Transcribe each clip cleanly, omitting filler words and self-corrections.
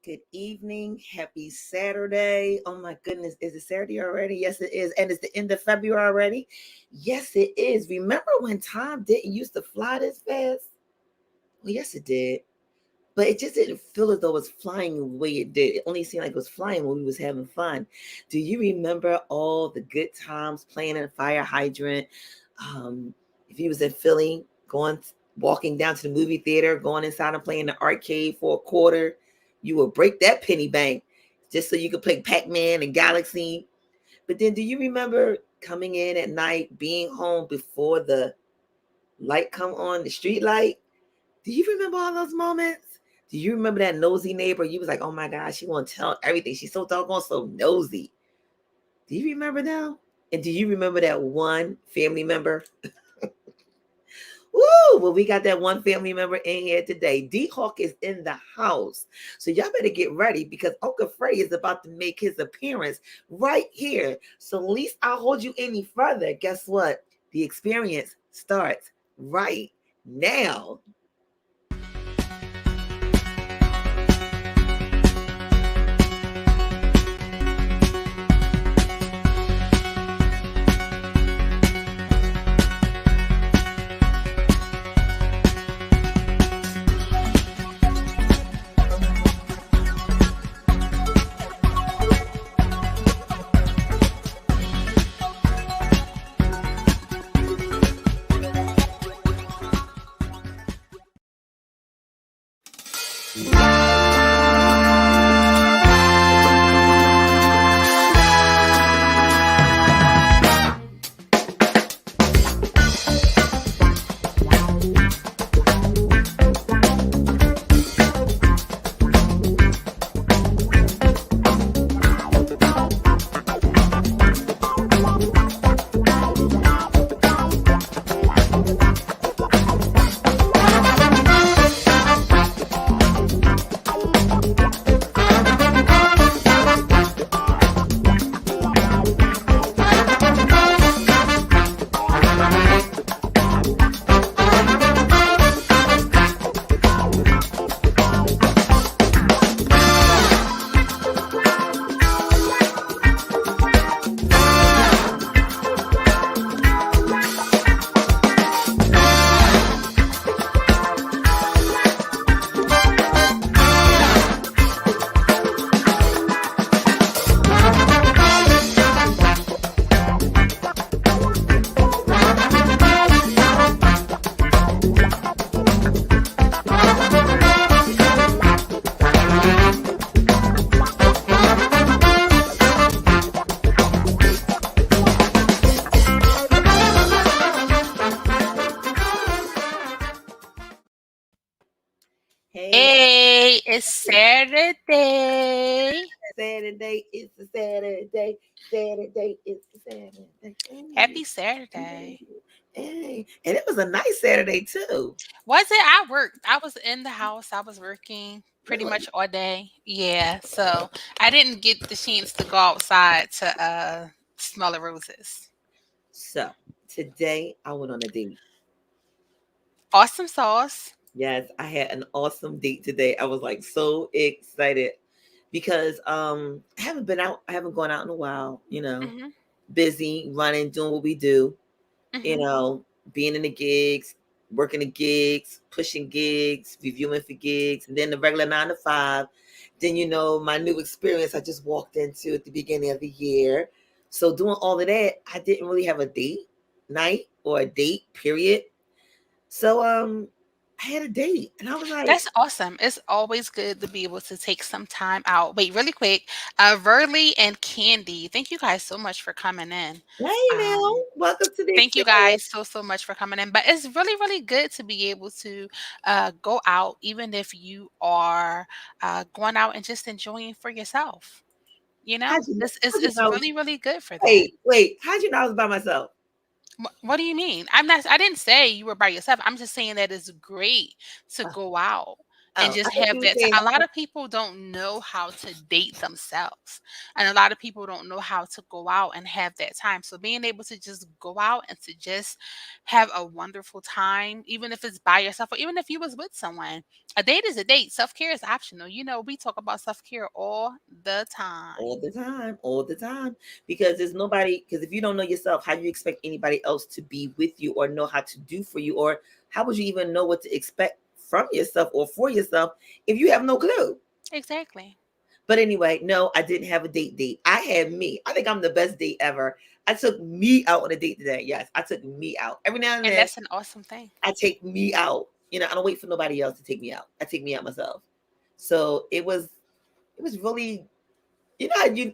Good evening. Happy Saturday. Oh my goodness. Is it Saturday already? Yes, it is. And it's the end of February already? Yes, it is. Remember when time didn't used to fly this fast? Well, yes, it did. But it just didn't feel as though it was flying the way it did. It only seemed like it was flying when we was having fun. Do you remember all the good times playing in a fire hydrant? Um, if you was in Philly, walking down to the movie theater, going inside and playing the arcade for a quarter, you would break that penny bank just so you could play Pac-Man and Galaxy. But then do you remember coming in at night, being home before the light come on, the street light? Do you remember all those moments? Do you remember that nosy neighbor? You was like, oh my gosh, she want to tell everything. She's so doggone so nosy. Do you remember now? And do you remember that one family member? Woo! Well, we got that one family member in here today. D-Hawk is in the house. So y'all better get ready because Uncle Freddie is about to make his appearance right here. So at least I'll hold you any further. Guess what? The experience starts right now. Hey, it's Saturday. Saturday, it's a Saturday. Saturday, it's a Saturday. Happy Saturday. Hey. And it was a nice Saturday too. Was it? I worked. I was in the house. I was working pretty Really? much all day. Yeah. So I didn't get the chance to go outside to smell the roses. So today I went on a date. Awesome sauce. Yes, I had an awesome date today. I was like so excited because I haven't been out, I haven't gone out in a while, Mhm. busy running, doing what we do, you Mhm. know, being in the gigs, working the gigs, pushing gigs, reviewing for gigs, and then the regular 9 to 5. Then, my new experience I just walked into at the beginning of the year. So doing all of that, I didn't really have a date night or a date period. So I had a date and I was like, That's awesome. It's always good to be able to take some time out. Wait, really quick. Verly and Candy, thank you guys so much for coming in. hey now, Um, welcome to the Thank you experience. guys so much for coming in. But it's really, really good to be able to go out, even if you are going out and just enjoying for yourself. You know, How'd you know? this is How'd you is know? really, really good for that. Wait. How'd you know I was by myself? What do you mean? I'm not. I didn't say you were by yourself. I'm just saying that it's great to Oh, go out. and Oh, I just think have you were that saying a lot of people don't know how to date themselves, and a lot of people don't know how to go out and have that time. So being able to just go out and to just have a wonderful time, even if it's by yourself or even if you was with someone, a date is a date. Self-care is optional. We talk about self-care all the all time. the time, all the time, because there's nobody. Because if you don't know yourself, how do you expect anybody else to be with you or know how to do for you, or how would you even know what to expect from yourself or for yourself if you have no clue? Exactly. But anyway, no, I didn't have a date. I had me. I think I'm the best date ever. I took me out on a date today. Yes, I took me out. Every now and And then that's an awesome thing. I take me out. I don't wait for nobody else to take me out. I take me out myself. So it was really, how you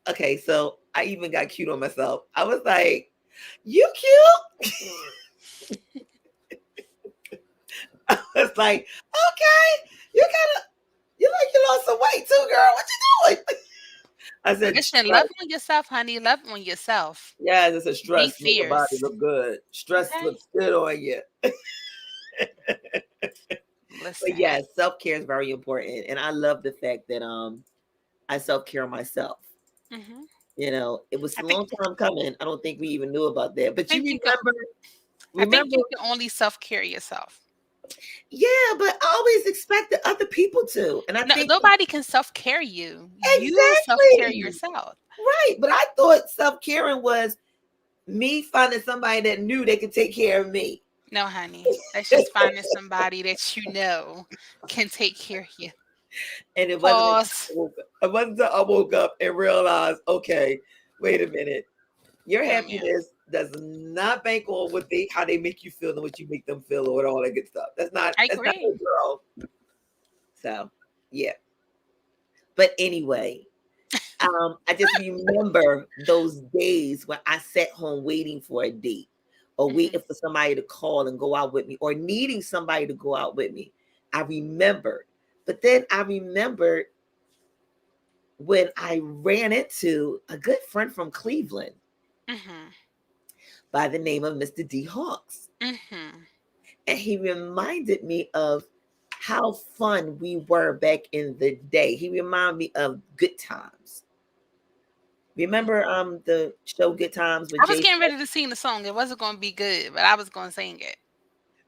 okay, so I even got cute on myself. I was like, "You cute?" I was like, "Okay, you like you lost some weight too, girl. What you doing?" I said, Listen, "Stress." love on yourself, honey. Love on yourself. Yes, it's a Be stress. Make your body fierce. look good. Stress Okay? looks good on you. But Listen. yes, self care is very important, and I love the fact that I self care myself. hmm It was I a think long time coming. I don't think we even knew about that. But you think you can I think remember, you can only self-care yourself. yeah. But I always expected other people to, and I No, think nobody can self-care you. You self-care exactly yourself. right. But I thought self caring was me finding somebody that knew they could take care of me. No, honey. That's just finding somebody that can take care of you. And it wasn't until Pause. I woke up and realized, okay, wait a minute. Your No, ma'am. happiness does not bank on how they make you feel and what you make them feel or all that good stuff. I That's not agree. your girl. So yeah. But anyway, I just remember those days when I sat home waiting for a date or hmm waiting for somebody to call and go out with me or needing somebody to go out with me. I remembered. But then I remembered when I ran into a good friend from Cleveland hmm by the name of Mr. D. Hawks. hmm And he reminded me of how fun we were back in the day. He reminded me of good times. Remember the show Good Times with I was Jay? getting ready to sing the song. It wasn't going to be good, but I was going to sing it.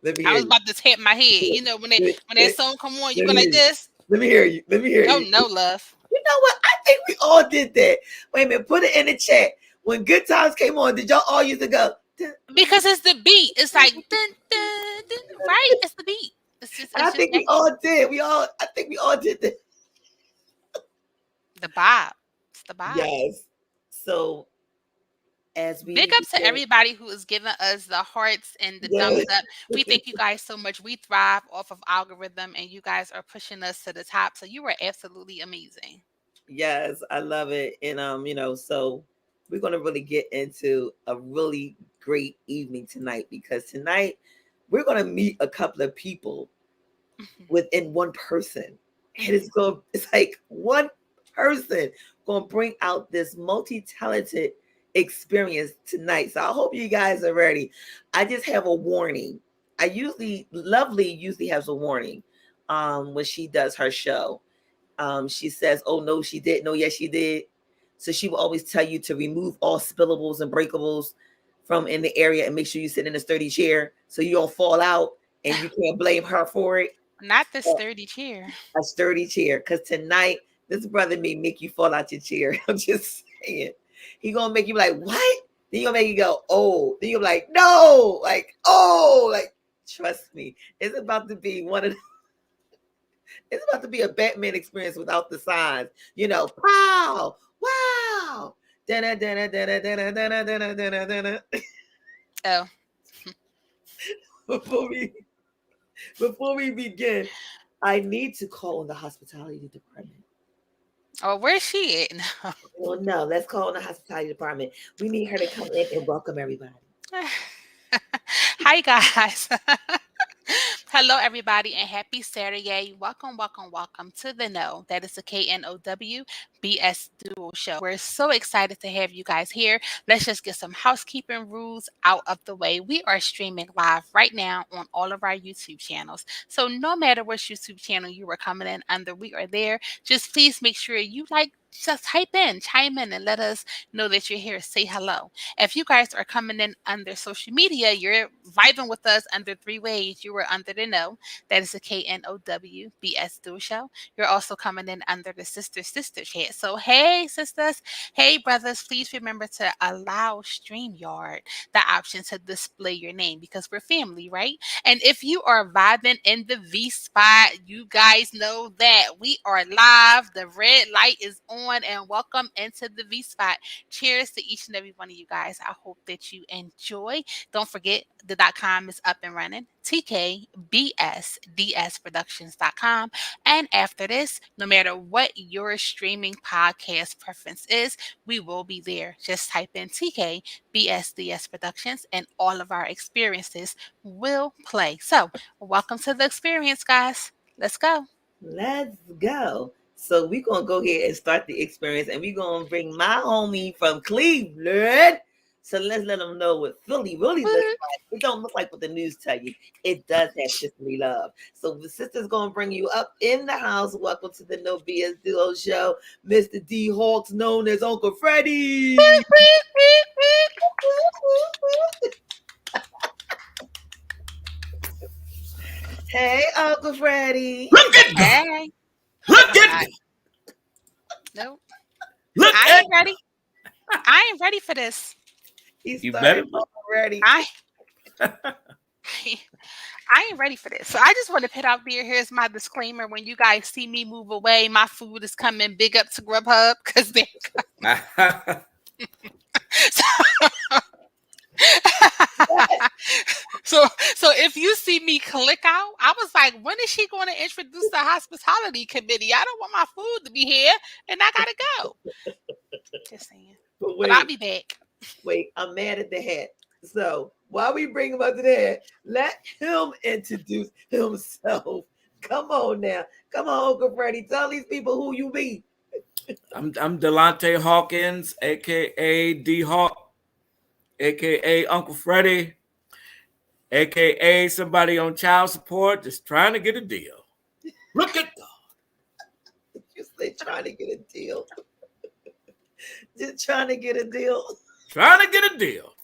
Let me I hear was you. about to tap my head. Let When that song come on, you me go hear like you. this. Let me hear you. Let me hear Oh you. no, love. You know what? I think we all did that. Wait a minute. Put it in the chat. When Good Times came on, did y'all all used to go? "Dun, dun, Because it's the beat. It's dun, like dun, dun, dun, right? dun." It's the beat. And I It's just think that we all did. I think we all did that. the vibe. It's the vibe. Yes. So as Big we ups to begin, everybody who is giving us the hearts and the thumbs yes, up. We thank you guys so much. We thrive off of algorithm and you guys are pushing us to the top. So you are absolutely amazing. yes, I love it. And so we're gonna really get into a really great evening tonight because tonight we're gonna meet a couple of people within one person. And Mhm. it's like one person gonna bring out this multi-talented experience tonight. So I hope you guys are ready. I just have a warning. Lovely usually has a warning when she does her show. She says, "Oh no, she didn't. No, yes, she did." So she will always tell you to remove all spillables and breakables from in the area and make sure you sit in a sturdy chair so you don't fall out and you can't blame her for it. Not the sturdy chair. A sturdy chair, because tonight this brother may make you fall out your chair. I'm just saying, he gonna make you like what? Then you gonna make you go oh. Then you're like no, like oh, like trust me, it's about to be a Batman experience without the signs. Pow, wow. Dun, dun, dun, dun, dun, dun, dun, dun, dun. Oh. Before we before we begin, I need to call on the hospitality department. Oh, where's she at? No. Well, no, let's call on the hospitality department. We need her to come in and welcome everybody. Hi guys. Hello, everybody, and happy Saturday. Welcome, welcome, welcome to the Know. That is the KNOW BS Duo Show. We're so excited to have you guys here. Let's just get some housekeeping rules out of the way. We are streaming live right now on all of our YouTube channels. So, no matter which YouTube channel you are coming in under, we are there. Just please make sure you just chime in, and let us know that you're here. Say hello. If you guys are coming in under social media, you're vibing with us under three ways. You were under the Know. That is the KNOW BS Duo Show. You're also coming in under the sister chat. So, hey, sisters, hey, brothers, please remember to allow StreamYard the option to display your name because we're family, right? And if you are vibing in the V spot, you guys know that we are live. The red light is on, and welcome into the V spot. Cheers to each and every one of you guys. I hope that you enjoy. Don't forget the .com is up and running. TKBSDSproductions.com. And after this, no matter what your streaming podcast preference is, we will be there. Just type in TKBSDS Productions and all of our experiences will play. So, welcome to the experience, guys. Let's go. Let's go. So we're gonna go ahead and start the experience, and we're gonna bring my homie from Cleveland. So let's let them know what Philly really looks like. It don't look like what the news tell you. It does have sisterly love. So the sister's gonna bring you up in the house. Welcome to the No BS Duo Show, Mr. D Hawks, known as Uncle Freddie. Hey, Uncle Freddie. Look at God. Hey. Look I'm at not. God. Nope. Look I at ain't ready. I ain't ready for this. He You started better be. already. I I ain't ready for this. So I just want to put out there. Here's my disclaimer. When you guys see me move away, my food is coming. Big up to Grubhub because they. So if you see me click out, I was like, when is she going to introduce the hospitality committee? I don't want my food to be here, and I gotta go. Just saying. But But I'll wait, be back. I'm mad at the hat. So while we bring him up to the hat, let him introduce himself. Come on now. Come on, Uncle Freddie. Tell these people who you be. I'm Delonte Hawkins, aka D Hawk, aka Uncle Freddie, aka somebody on child support just trying to get a deal. Look at God. You say trying to get a deal. Just trying to get a deal. Trying to get a deal.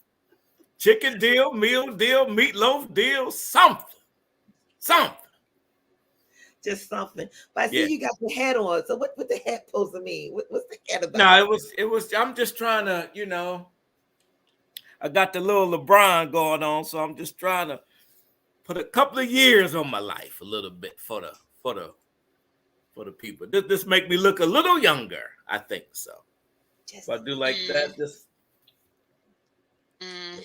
Chicken deal, meal deal, meatloaf deal, something. Something. Just something. But I Yeah. see you got the hat on. So what the hat supposed to mean? What's the hat about? No, it was I'm just trying to, I got the little LeBron going on, so I'm just trying to put a couple of years on my life a little bit for the people. This make me look a little younger, I think so. If I do like that, just Mm.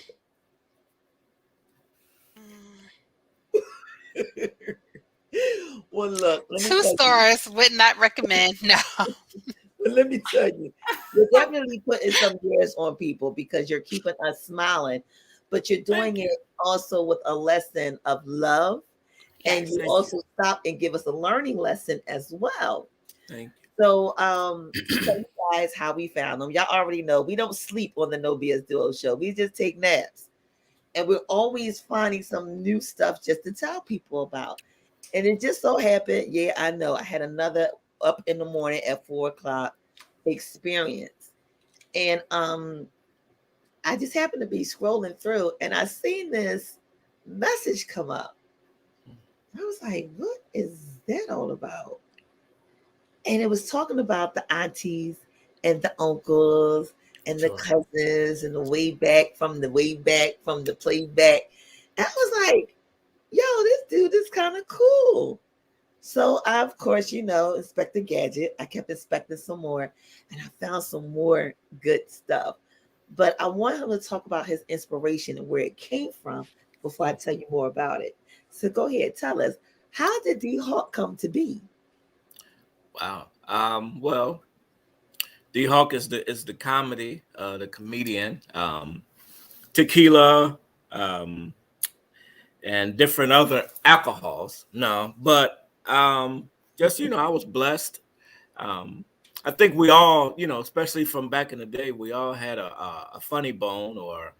Well, look, let me 2 tell you. stars would not recommend. No. Let me tell you, you're definitely putting some years on people because you're keeping us smiling, but you're doing thank you. it also with a lesson of love. And Yes. you also stop and give us a learning lesson as well. Thank So, to tell you guys how we found them, y'all already know we don't sleep on the No BS Duo Show. We just take naps, and we're always finding some new stuff just to tell people about. And it just so happened, yeah, I know I had another up in the morning at 4 o'clock experience, and I just happened to be scrolling through, and I seen this message come up. I was like, what is that all about? And it was talking about the aunties and the uncles and the you. cousins and the way back from the playback. And I was like, yo, this dude is kind of cool. So I, of course, Inspector Gadget. I kept inspecting some more, and I found some more good stuff. But I want him to talk about his inspiration and where it came from before I tell you more about it. So go ahead, tell us, how did D Hawk come to be? Wow. Well, D Hawk is the comedy, the comedian. Tequila and different other alcohols. No, but just I was blessed. Um, I think we all, especially from back in the day, we all had a funny bone or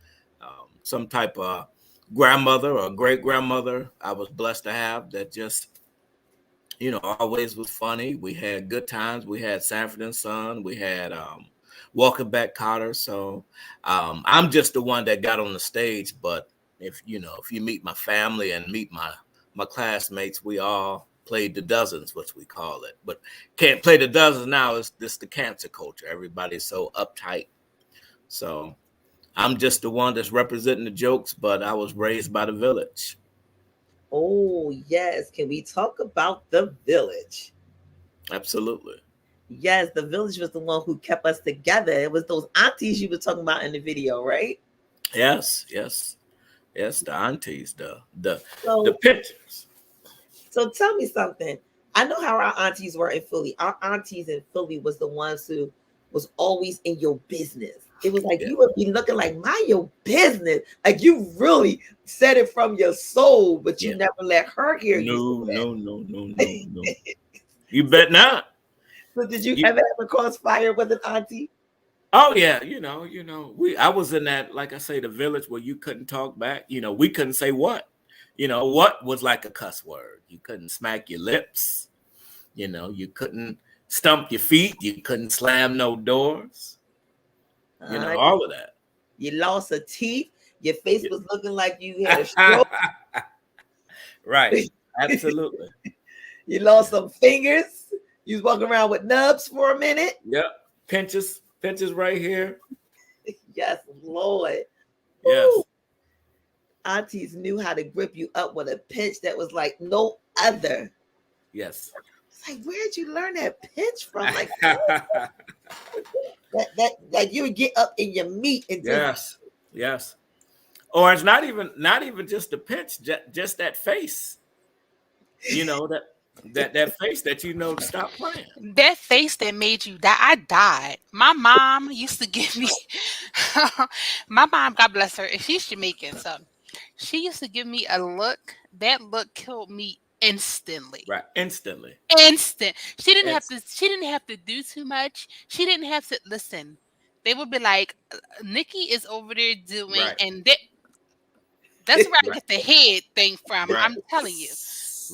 some type of grandmother or great grandmother. I was blessed to have that just always was funny. We had good times. We had Sanford and Son. We had Walking Back Cotter. So I'm just the one that got on the stage. But if you meet my family and meet my classmates, we all played the dozens, which we call it. But can't play the dozens now. It's just the cancer culture. Everybody's so uptight. So I'm just the one that's representing the jokes. But I was raised by the village. Oh, yes. Can we talk about the village? Absolutely. Yes, the village was the one who kept us together. It was those aunties you were talking about in the video, right? Yes. The aunties, the So, pictures. so tell me something. I know how our aunties were in Philly. Our aunties in Philly was the ones who was always in your business. It was like Yeah. you would be looking like mind your business. Like you really said it from your soul, but you Yeah. never let her hear you say No. You bet not. that. So did you You, ever have a crossfire with an auntie? oh yeah, I was in that, like I say, the village where you couldn't talk back. We couldn't say what. What was like a cuss word. You couldn't smack your lips. You couldn't stump your feet. You couldn't slam no doors. All of that. You lost a teeth. Your face was looking like you had a stroke. Right. Absolutely. You lost some fingers. You was walking around with nubs for a minute. Yep. Pinches right here. Yes, Lord. Yes. Woo. Aunties knew how to grip you up with a pinch that was like no other. Yes. It's like, where'd you learn that pinch from? Like that you would get up in your meat and just yes. Or it's not even just the pinch, just that face. That face that stop playing. That face that made you die. I died. My mom used to give me. My mom, God bless her, and she's Jamaican, so she used to give me a look. That look killed me instantly. Right. Instantly. Instant. She didn't have It's, to. She didn't have to do too much. She didn't have to listen. They would be like, "Nikki is over there doing," right. and that's where I Right. get the head thing from. Right. I'm telling you,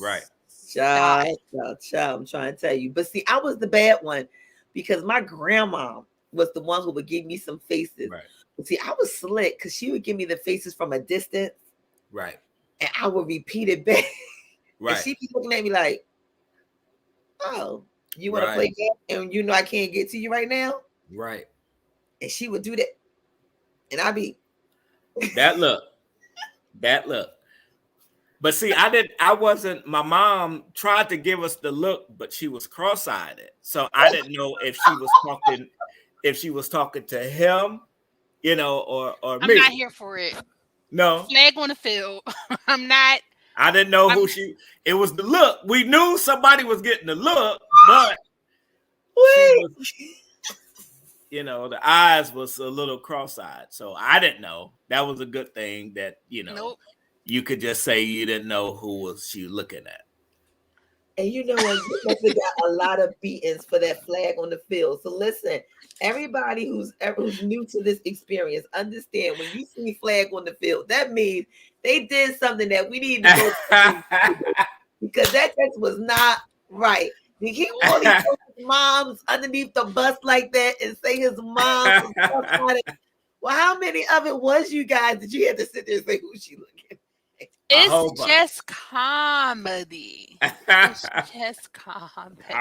Right. child, die. child. I'm trying to tell you. But see, I was the bad one because my grandma was the one who would give me some faces. Right. But see, I was slick because she would give me the faces from a distance. Right. And I would repeat it back. Right. And she'd be looking at me like, oh, you want to Right. play game? And I can't get to you right now? Right. And she would do that. And I'd be That look. But see, my mom tried to give us the look, but she was cross-eyed. So I didn't know if she was talking to him, or I'm me. not here for it. No. Flag on the field. I'm not. I didn't know who it was the look. We knew somebody was getting the look, but she was, the eyes was a little cross-eyed. So I didn't know. That was a good thing that, Nope. you could just say you didn't know who she was looking at. And you know what? You must have got a lot of beatings for that flag on the field. So listen, everybody who's new to this experience, understand when you see flag on the field, that means they did something that we need to go because that text was not right. Did he really put his mom's underneath the bus like that and say his mom? Well, how many of it was you guys that you had to sit there and say who she looking at? It's just comedy. It's just comedy.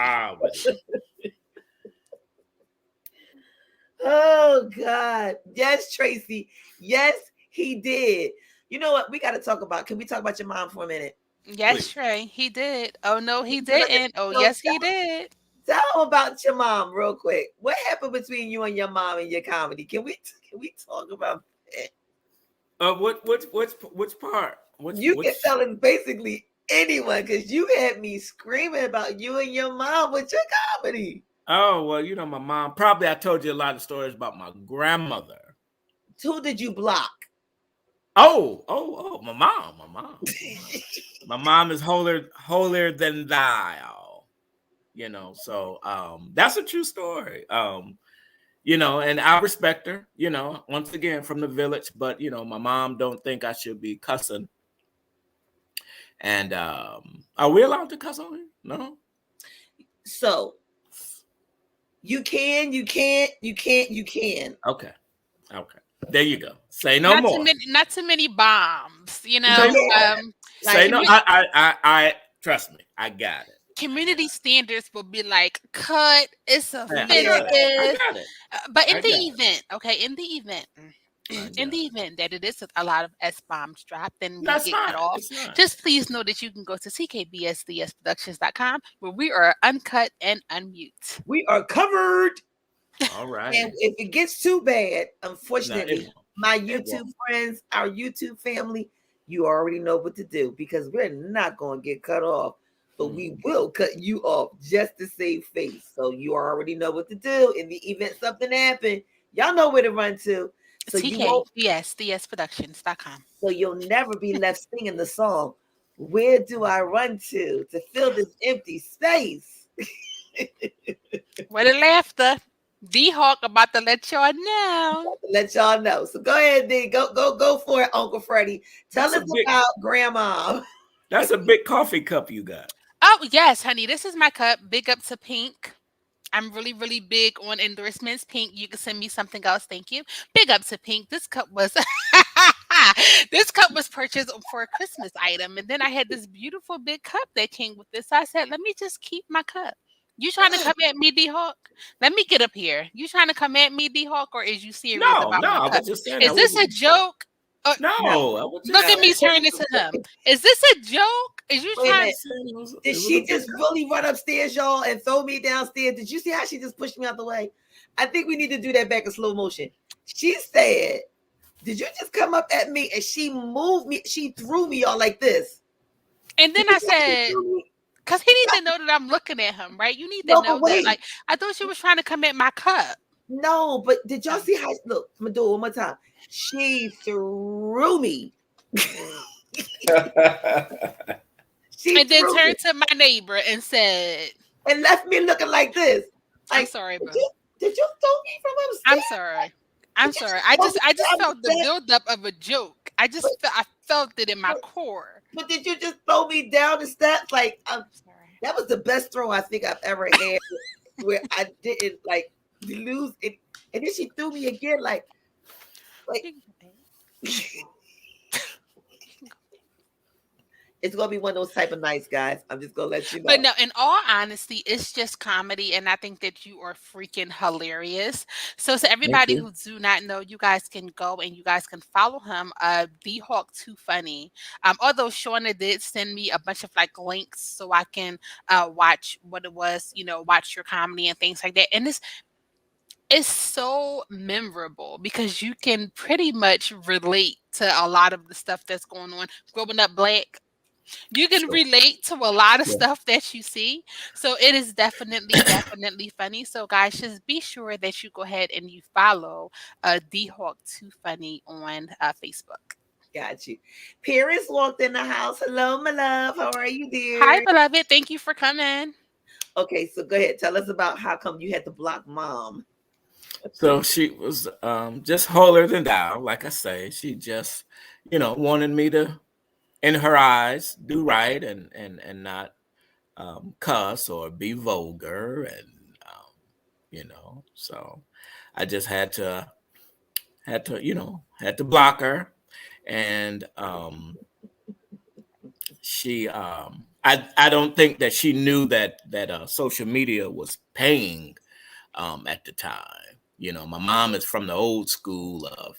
Oh God. Yes, Tracy. Yes, he did. You know what? We got to talk about. Can we talk about your mom for a minute? Yes, Please. Trey. He did. Oh no, he didn't. Oh yes, he did. Tell them about your mom real quick. What happened between you and your mom and your comedy? Can we talk about that? Which part? You can tell us basically anyone because you had me screaming about you and your mom with your comedy. Oh, well, my mom, probably I told you a lot of stories about my grandmother. Who did you block? My mom, my mom is holier than thou. So that's a true story. And I respect her, once again from the village, but my mom don't think I should be cussing. And are we allowed to cuss on here? No. So you can, you can't, you can't, you can. Okay. There you go. Say no more. Not too many bombs, you Say know. no more. Like, Say no. I trust me. I got it. Community standards will be like, cut, it's Yeah, I got it. I offensive. got it. But in I the got it. event, okay, I in got the it. event that it is a lot of S bombs dropped, then we That's get cut fine. off. It's not. Just please know that you can go to ckbsdsproductions.com where we are uncut and unmute. we are covered. All right. And if it gets too bad, No, unfortunately, it won't. my It YouTube won't. friends, our YouTube family, you already know what to do because we're not going to get cut off, but we will cut you off just to save face. So you already know what to do. In the event something happened, y'all know where to run to. So you won't. tkbsdsproductions.com. So you'll never be left singing the song. Where do I run to fill this empty space? Where the laughter? D-Hawk about to let y'all know. Let y'all know. So go ahead, D. Go for it, Uncle Freddie. Tell us about Grandma. That's a big coffee cup you got. Oh, yes, honey. This is my cup. Big up to Pink. I'm really, really big on endorsements. Pink, you can send me something else. Thank you. Big up to Pink. This cup was this cup was purchased for a Christmas item. And then I had this beautiful big cup that came with this. So I said, let me just keep my cup. You trying to come at me, D-Hawk? Let me get up here. You trying to come at me, D-Hawk, or is you serious about my I cup? was just saying. Is this a joke? No, I was just Look at me saying. turning it to him. Is this a joke? Is you Wait a trying minute. to... Did she just really run upstairs, y'all, and throw me downstairs? Did you see how she just pushed me out the way? I think we need to do that back in slow motion. She said, did you just come up at me? And she moved me. She threw me all like this. And then I said, because he needs to know that I'm looking at him, right? You need to know that. Like, I thought she was trying to come at my cup. No, but did y'all see how? Look, I'm gonna do it one more time. She threw me. And then turned to my neighbor and said, and left me looking like this. Like, I'm sorry, bro. Did you throw me from upstairs? I'm sorry. I'm sorry. I just felt the buildup of a joke. I felt it in my core. But did you just throw me down the steps? Like, I'm sorry. That was the best throw I think I've ever had, where I didn't like lose it, and then she threw me again, like. It's gonna be one of those type of nights, guys. I'm just gonna let you know. But no, in all honesty, it's just comedy, and I think that you are freaking hilarious. So to everybody who do not know, you guys can go and you guys can follow him, D-Hawk Too Funny. Although Shauna did send me a bunch of like links so I can watch what it was, watch your comedy and things like that. And it's so memorable because you can pretty much relate to a lot of the stuff that's going on. Growing up Black, you can relate to a lot of stuff that you see. So it is definitely funny. So guys, just be sure that you go ahead and you follow D-Hawk Too Funny on Facebook. Got you. Paris walked in the house. Hello, my love. How are you, dear? Hi, beloved. Thank you for coming. Okay, so go ahead. Tell us about how come you had to block Mom. So she was just holier than thou, like I say. She just, wanted me to, in her eyes, do right and not cuss or be vulgar, and so I just had to block her, and she I don't think that she knew that social media was paying at the time. My mom is from the old school of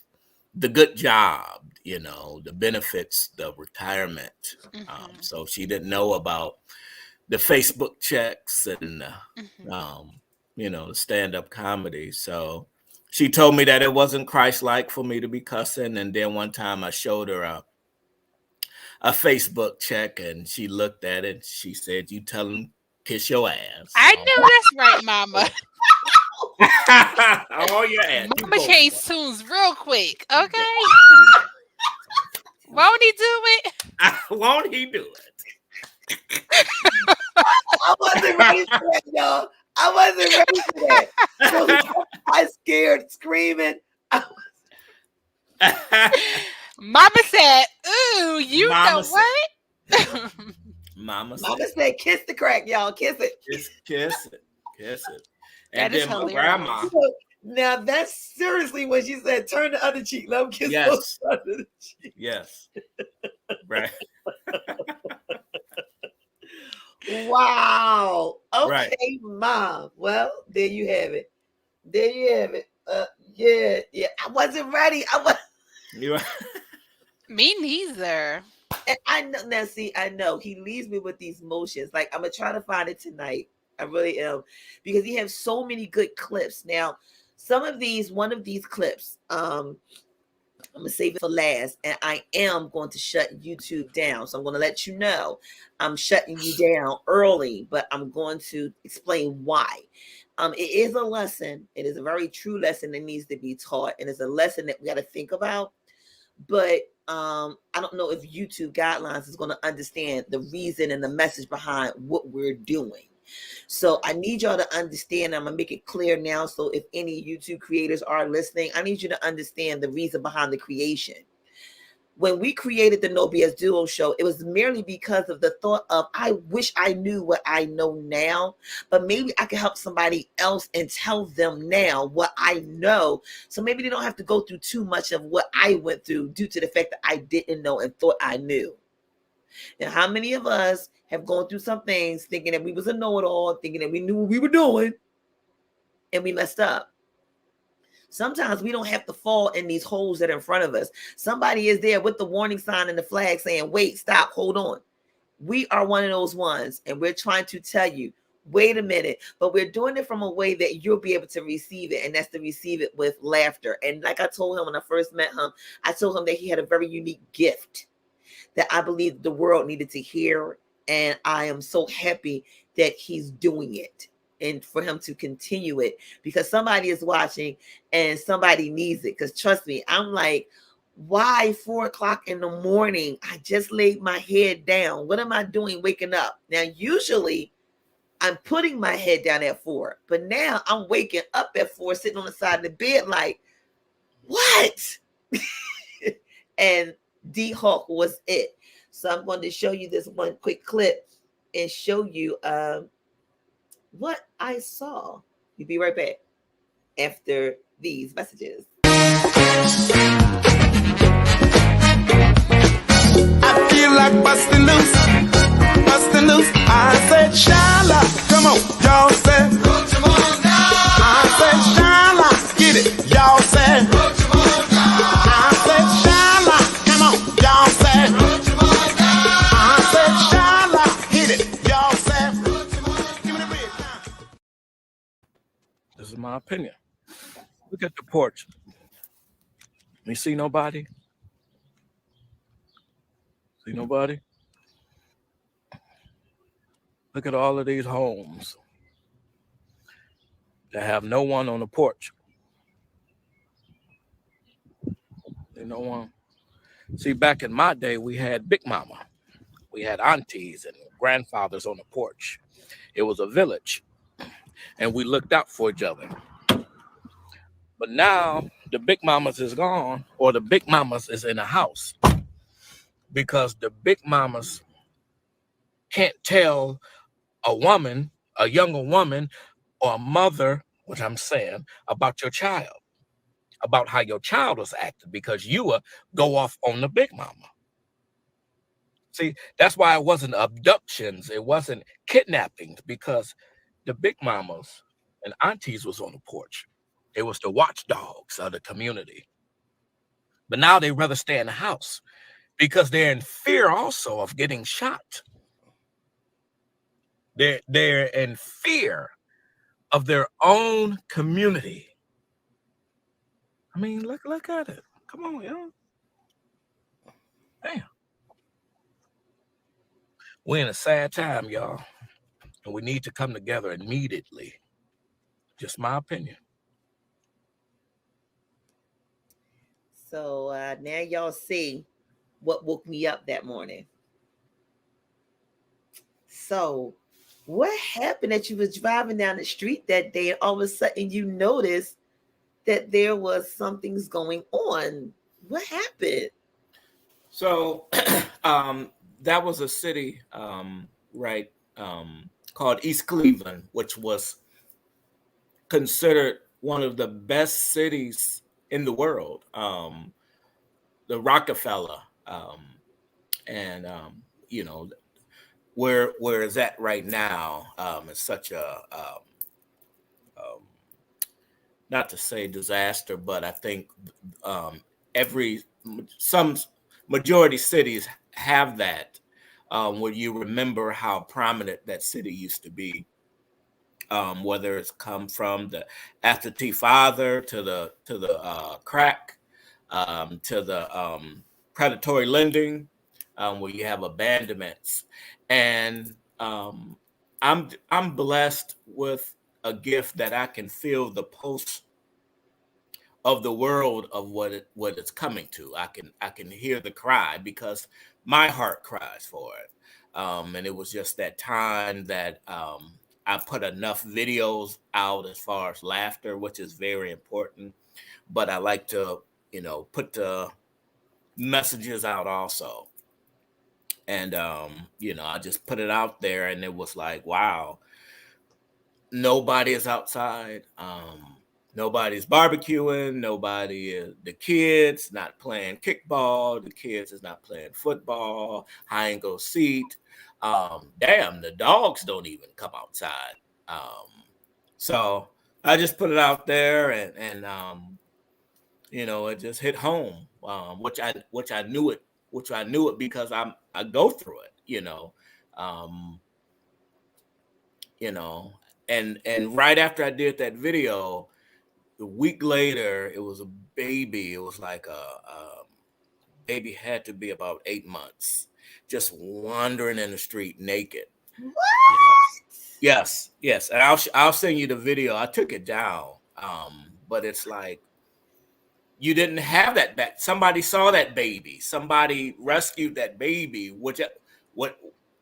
the good job, the benefits, the retirement. So she didn't know about the Facebook checks and, the stand-up comedy. So she told me that it wasn't Christ-like for me to be cussing. And then one time I showed her a Facebook check and she looked at it. She said, "You tell him kiss your ass." I knew that's right, Mama. Oh, your ass. Mama changed tunes real quick, okay? Won't he do it? Won't he do it? I wasn't ready for that, y'all. I wasn't ready for that. So I scared, screaming. Mama said, ooh, you Mama know said, what? Mama Mama said, said, kiss the crack, y'all. Kiss it. kiss it, kiss it. That And is then my grandma, hilarious. Now that's seriously when she said, turn the other cheek. Let him kiss both yes, sides of the cheek. yes, right, Wow. right. Okay, Mom. Well, there you have it. There you have it. Yeah. I wasn't ready. You Me neither. And I know now. See, I know he leaves me with these motions. Like I'm gonna try to find it tonight. I really am, because he has so many good clips. Now, one of these clips, I'm gonna save it for last, and I am going to shut YouTube down. So I'm going to let you know I'm shutting you down early, but I'm going to explain why. It is a lesson. It is a very true lesson that needs to be taught, and it's a lesson that we got to think about. But I don't know if YouTube guidelines is going to understand the reason and the message behind what we're doing. So I need y'all to understand. I'm gonna make it clear now. So if any YouTube creators are listening, I need you to understand the reason behind the creation. When we created the No BS Duo show, it was merely because of the thought of, I wish I knew what I know now, but maybe I could help somebody else and tell them now what I know. So maybe they don't have to go through too much of what I went through due to the fact that I didn't know and thought I knew. Now, how many of us have gone through some things thinking that we was a know-it-all, thinking that we knew what we were doing, and we messed up? Sometimes we don't have to fall in these holes that are in front of us. Somebody is there with the warning sign and the flag saying, wait, stop, hold on. We are one of those ones, and we're trying to tell you, wait a minute, but we're doing it from a way that you'll be able to receive it, and that's to receive it with laughter. And like I told him when I first met him, I told him that he had a very unique gift that I believe the world needed to hear. And I am so happy that he's doing it and for him to continue it, because somebody is watching and somebody needs it. Because trust me, I'm like, why 4 o'clock in the morning? I just laid my head down. What am I doing waking up? Now, usually I'm putting my head down at 4, but now I'm waking up at 4, sitting on the side of the bed like, what? And D-Hawk was it. So I'm going to show you this one quick clip and show you what I saw. We'll be right back after these messages. I feel like busting loose, busting loose. I said, Shala, come on, y'all said. I said, Shala, get it, y'all said. I said, Shala, come on, y'all said. I said, Shala, hit it, y'all said. Give me the big time. This is my opinion. Look at the porch. You see nobody? See nobody? Look at all of these homes that have no one on the porch. There's no one. See, back in my day, we had Big Mama. We had aunties and grandfathers on the porch. It was a village, and we looked out for each other. But now the Big Mamas is gone, or the Big Mamas is in the house, because the Big Mamas can't tell a woman, a younger woman, or a mother, what I'm saying, about your child, about how your child was acting, because you will go off on the Big Mama. See, that's why it wasn't abductions, it wasn't kidnappings, because the Big Mamas and aunties was on the porch. It was the watchdogs of the community. But now they rather stay in the house because they're in fear also of getting shot. They're in fear of their own community. I mean, look at it. Come on, yo. Damn. We're in a sad time, y'all. And we need to come together immediately. Just my opinion. So now y'all see what woke me up that morning. So, what happened that you was driving down the street that day and all of a sudden you noticed that there was something's going on? What happened? So that was a city, right, called East Cleveland, which was considered one of the best cities in the world. The Rockefeller, and you know where is that right now? It's such a um, not to say disaster, but I think um, every some majority cities have that, where you remember how prominent that city used to be, whether it's come from the after T father to the crack, to the predatory lending, where you have abandonments, and I'm blessed with a gift that I can feel the pulse of the world of what it's coming to. I can hear the cry because my heart cries for it. And it was just that time that I put enough videos out as far as laughter, which is very important. But I like to, put the messages out also. And I just put it out there, and it was like, wow, nobody is outside. Nobody's barbecuing. The kids not playing kickball. The kids is not playing football, hide and go seat. Damn, the dogs don't even come outside. So I just put it out there, and it just hit home, which I knew it because I go through it, um, you know, and right after I did that video, a week later, it was a baby. It was like a baby had to be about 8 months, just wandering in the street naked. What? Yes, yes, and I'll send you the video. I took it down, but it's like you didn't have that back. Somebody saw that baby. Somebody rescued that baby. What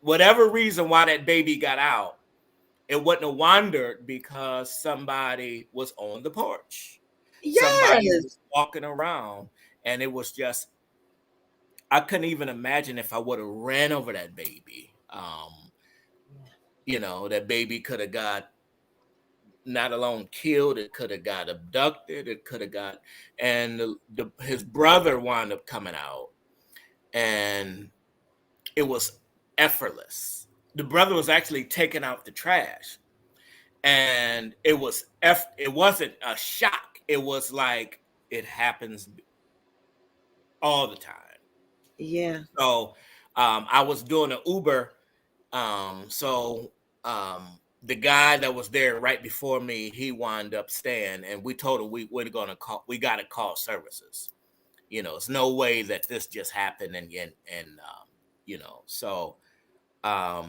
whatever reason why that baby got out, it wasn't a wonder because somebody was on the porch. Somebody Yes. was walking around, and it was just I couldn't even imagine if I would have ran over that baby. That baby could have got not alone killed, it could have got abducted, it could have got, and his brother wound up coming out, and it was effortless. The brother was actually taking out the trash, and it wasn't a shock. It was like it happens all the time. Yeah. So I was doing an Uber. So the guy that was there right before me, he wound up staying, and we told him we're gonna call. We got to call services. It's no way that this just happened, So I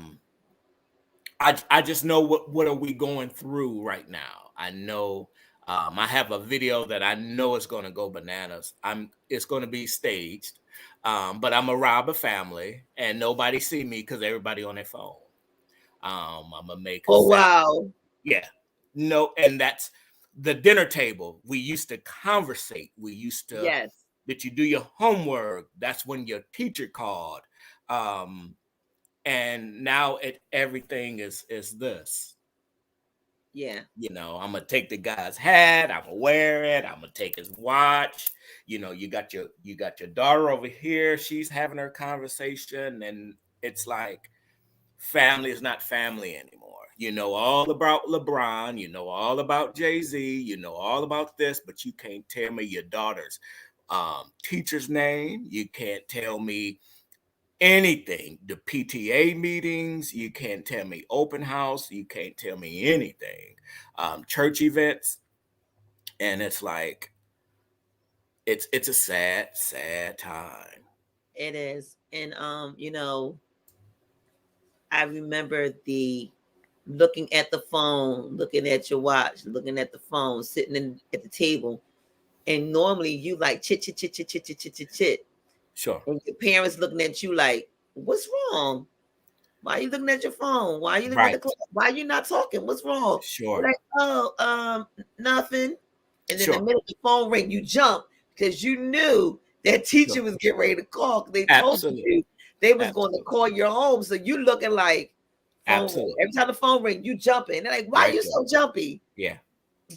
just know what are we going through right now. I know. I have a video that I know is going to go bananas. It's going to be staged, but I'm gonna rob a family, and nobody see me because everybody on their phone. I'm gonna make a Oh sound. wow. Yeah, no, and that's the dinner table. We used to conversate. We used to. Yes. Did you do your homework? That's when your teacher called. And now everything is this. Yeah. I'm gonna take the guy's hat. I'm gonna wear it. I'm gonna take his watch. You got your daughter over here. She's having her conversation, and it's like family is not family anymore. You know all about LeBron. You know all about Jay-Z. You know all about this, but you can't tell me your daughter's teacher's name. You can't tell me anything. The PTA meetings, you can't tell me open house, you can't tell me anything. Church events, and it's like it's a sad time. It is. And I remember the looking at the phone, looking at your watch, looking at the phone, sitting at the table. And normally you like chit chit chit chit chit chit chit chit chit. Sure. And your parents looking at you like, what's wrong? Why are you looking at your phone? Why are you looking at the clock? Why are you not talking? What's wrong? Sure. You're like, oh, nothing. And then Sure. the minute the phone ring, you jump because you knew that teacher was getting ready to call. They told you they was going to call your home. So you looking like phone ring. Every time the phone ring, you jumping. And they're like, why are you so jumpy? Yeah.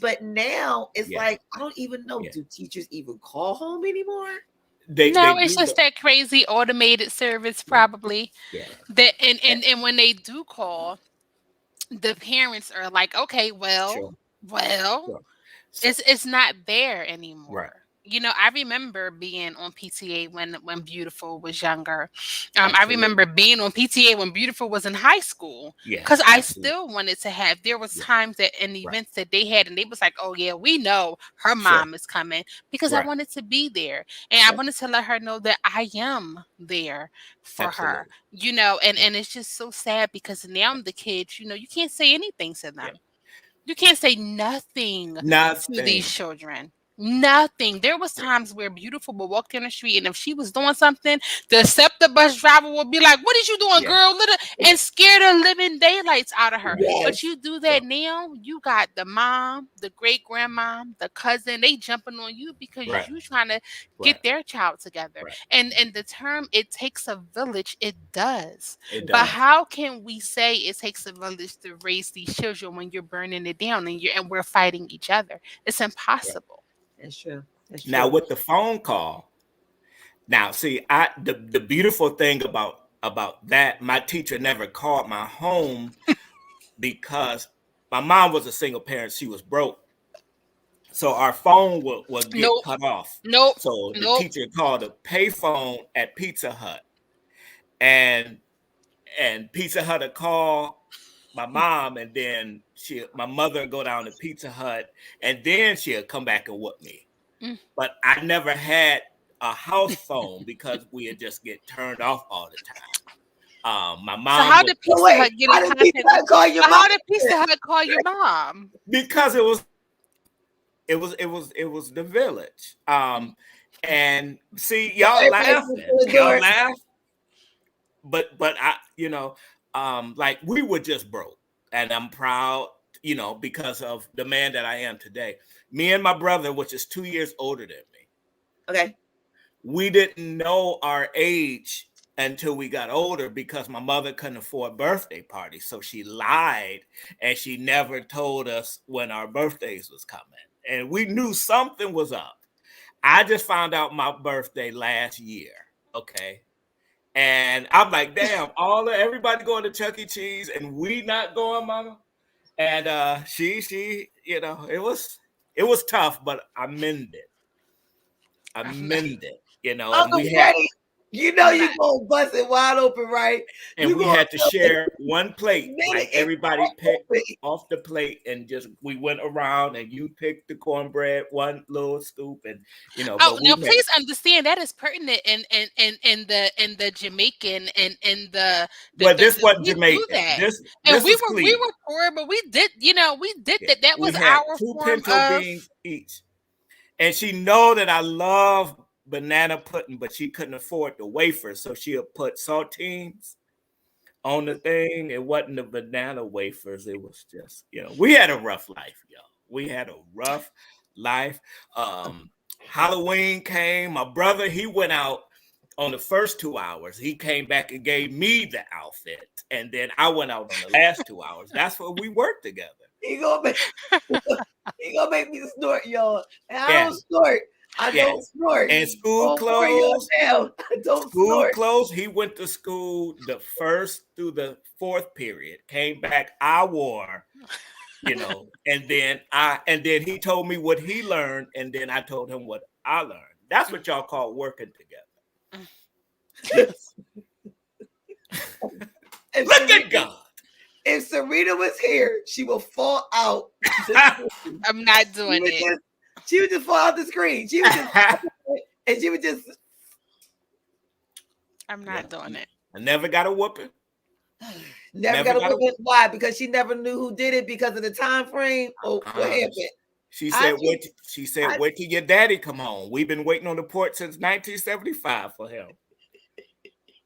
But now it's like, I don't even know. Do teachers even call home anymore? It's just that crazy automated service, probably. Yeah. That and when they do call, the parents are like, okay, well, it's not there anymore. Right. I remember being on PTA when Beautiful was younger. I remember being on PTA when Beautiful was in high school. Because I still wanted to have. There was times that in events that they had, and they was like, "Oh yeah, we know her mom is coming," because I wanted to be there, and I wanted to let her know that I am there for her. And it's just so sad because now the kids, you can't say anything to them. You can't say nothing to these children. Nothing. There was times where Beautiful would walk down the street, and if she was doing something, the SEPTA bus driver would be like, "What is you doing, girl?" And scare the living daylights out of her. But you do that now, you got the mom, the great grandma, the cousin, they jumping on you because you trying to get their child together. And the term "it takes a village," it does. But how can we say it takes a village to raise these children when you're burning it down and we're fighting each other? It's impossible. That's true. Now with the phone call, now see, the beautiful thing about that, my teacher never called my home because my mom was a single parent. She was broke. So our phone would get cut off. So the teacher called a payphone at Pizza Hut. And Pizza Hut would call my mom, and then my mother would go down to Pizza Hut, and then she'll come back and whoop me. But I never had a house phone because we would just get turned off all the time. My mom. So how did Pizza Hut get in contact? How did Pizza Hut call your mom? Because it was the village. And see, y'all laugh, but I, like we were just broke, and I'm proud, because of the man that I am today. Me and my brother, which is 2 years older than me. Okay. We didn't know our age until we got older because my mother couldn't afford birthday parties. So she lied and she never told us when our birthdays was coming. And we knew something was up. I just found out my birthday last year. Okay. And I'm like, damn, everybody going to Chuck E. Cheese and we not going, mama. And she, it was tough, but I mended. And Uncle Freddie, you're gonna bust it wide open, right? And we had to share one plate. Like everybody picked off the plate, and we went around, and you picked the cornbread, one little scoop, and now please understand that is pertinent in the Jamaican and in the. Well, this wasn't Jamaican. This we were poor, but we did that. That was our two form pinto of beans each. And she know that I love banana pudding, but she couldn't afford the wafers, so she'll put saltines on the thing. It wasn't the banana wafers. It was just, we had a rough life, y'all. We had a rough life. Halloween came. My brother, he went out on the first 2 hours. He came back and gave me the outfit, and then I went out on the last 2 hours. That's what we worked together. He gonna make me snort, y'all. And I don't snort. I don't snort. And school closed. I don't snort. Closed. He went to school the first through the fourth period. Came back. I wore, and then he told me what he learned, and then I told him what I learned. That's what y'all call working together. Look at God. If Serena was here, she will fall out. I'm not doing it. She would just fall out the screen. She would just, and she would just. I'm not doing it. I never got a whooping. Never got a whooping. Why? Because she never knew who did it because of the time frame. Oh, what happened? She I said, just, wait till your daddy come home. We've been waiting on the porch since 1975 for him.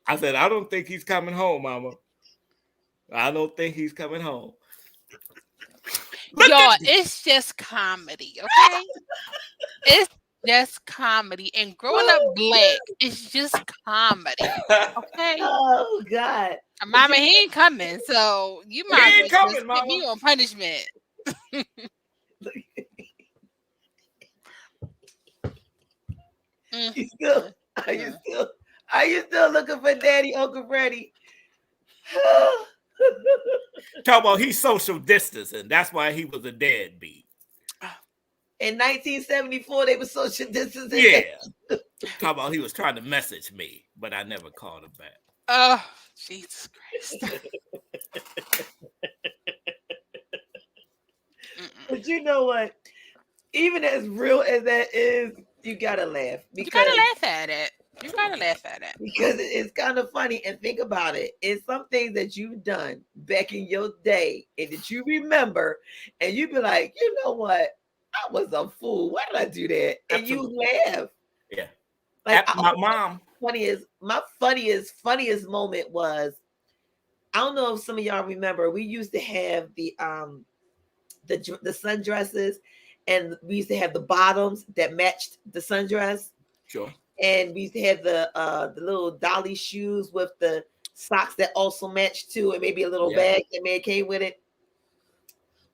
I said, I don't think he's coming home, Mama. I don't think he's coming home. Look Y'all, at it's just comedy, okay? It's just comedy. And growing up black, it's just comedy. Okay? oh God. But Mama, he ain't coming, so you he might as ain't well coming, just put me Mama. on punishment. you still, are you still looking for Daddy, Uncle Freddie? Talk about he's social distancing. That's why he was a deadbeat. In 1974, they were social distancing. Yeah. Talk about he was trying to message me, but I never called him back. Oh, Jesus Christ. But you know what? Even as real as that is, you gotta laugh. You gotta laugh at it. You gotta laugh at it. Because it's kind of funny. And think about it. It's some things that you've done back in your day and that you remember, and you be like, you know what? I was a fool. Why did I do that? And Absolutely. you laugh. Yeah. Like my mom. My funniest moment was, I don't know if some of y'all remember, we used to have the sundresses, and we used to have the bottoms that matched the sundress. Sure. And we used to have the little dolly shoes with the socks that also matched too, and maybe a little bag that may have came with it,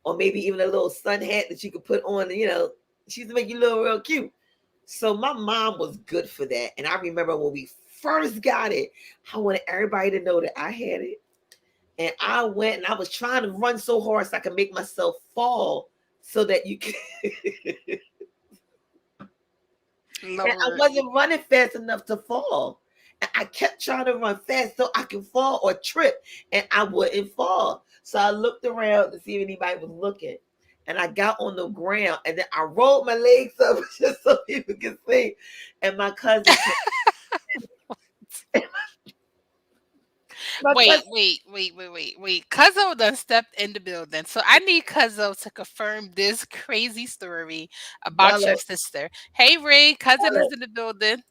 or maybe even a little sun hat that you could put on. You know, she used to make you look real cute. So my mom was good for that, and I remember when we first got it, I wanted everybody to know that I had it, and I went and I was trying to run so hard so I could make myself fall so that you could. And I wasn't running fast enough to fall. And I kept trying to run fast so I could fall or trip, and I wouldn't fall. So I looked around to see if anybody was looking. And I got on the ground, and then I rolled my legs up just so people could see. And my cousin Wait. Cuzzo done stepped in the building. So I need Cuzzo to confirm this crazy story about your sister. Hey, Ray, cousin is in the building.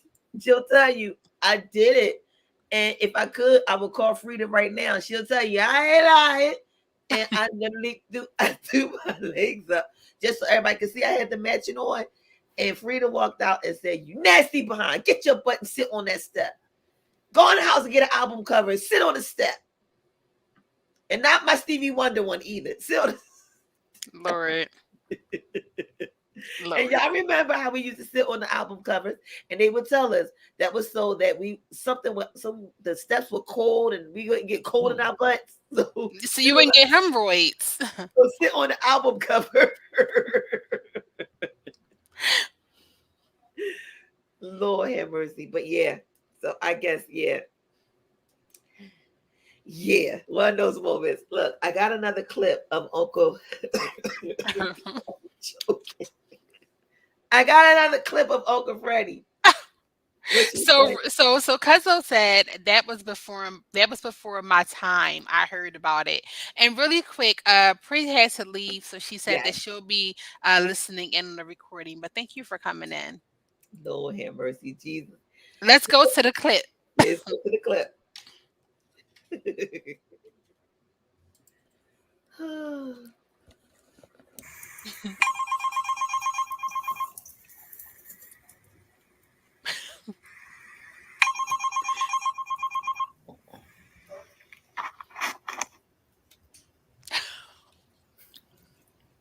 She'll tell you, I did it. And if I could, I would call Frida right now. She'll tell you, I ain't lying. And I literally threw my legs up just so everybody could see I had the matching on. And Frida walked out and said, you nasty behind. Get your butt and sit on that step. Go in the house and get an album cover and sit on the step. And not my Stevie Wonder one either. Sit on the Lord. And y'all remember how we used to sit on the album covers, and they would tell us that was so that the steps were cold and we wouldn't get cold in our butts. So you wouldn't get hemorrhoids. So sit on the album cover. Lord have mercy. But yeah, so I guess yeah, one of those moments. Look, I got another clip of Uncle. I got another clip of Uncle Freddie. So Cuzzo said that was before my time. I heard about it. And really quick, Pri had to leave, so she said that she'll be listening in on the recording. But thank you for coming in. Lord have mercy, Jesus. Let's go to the clip. Let's go to the clip.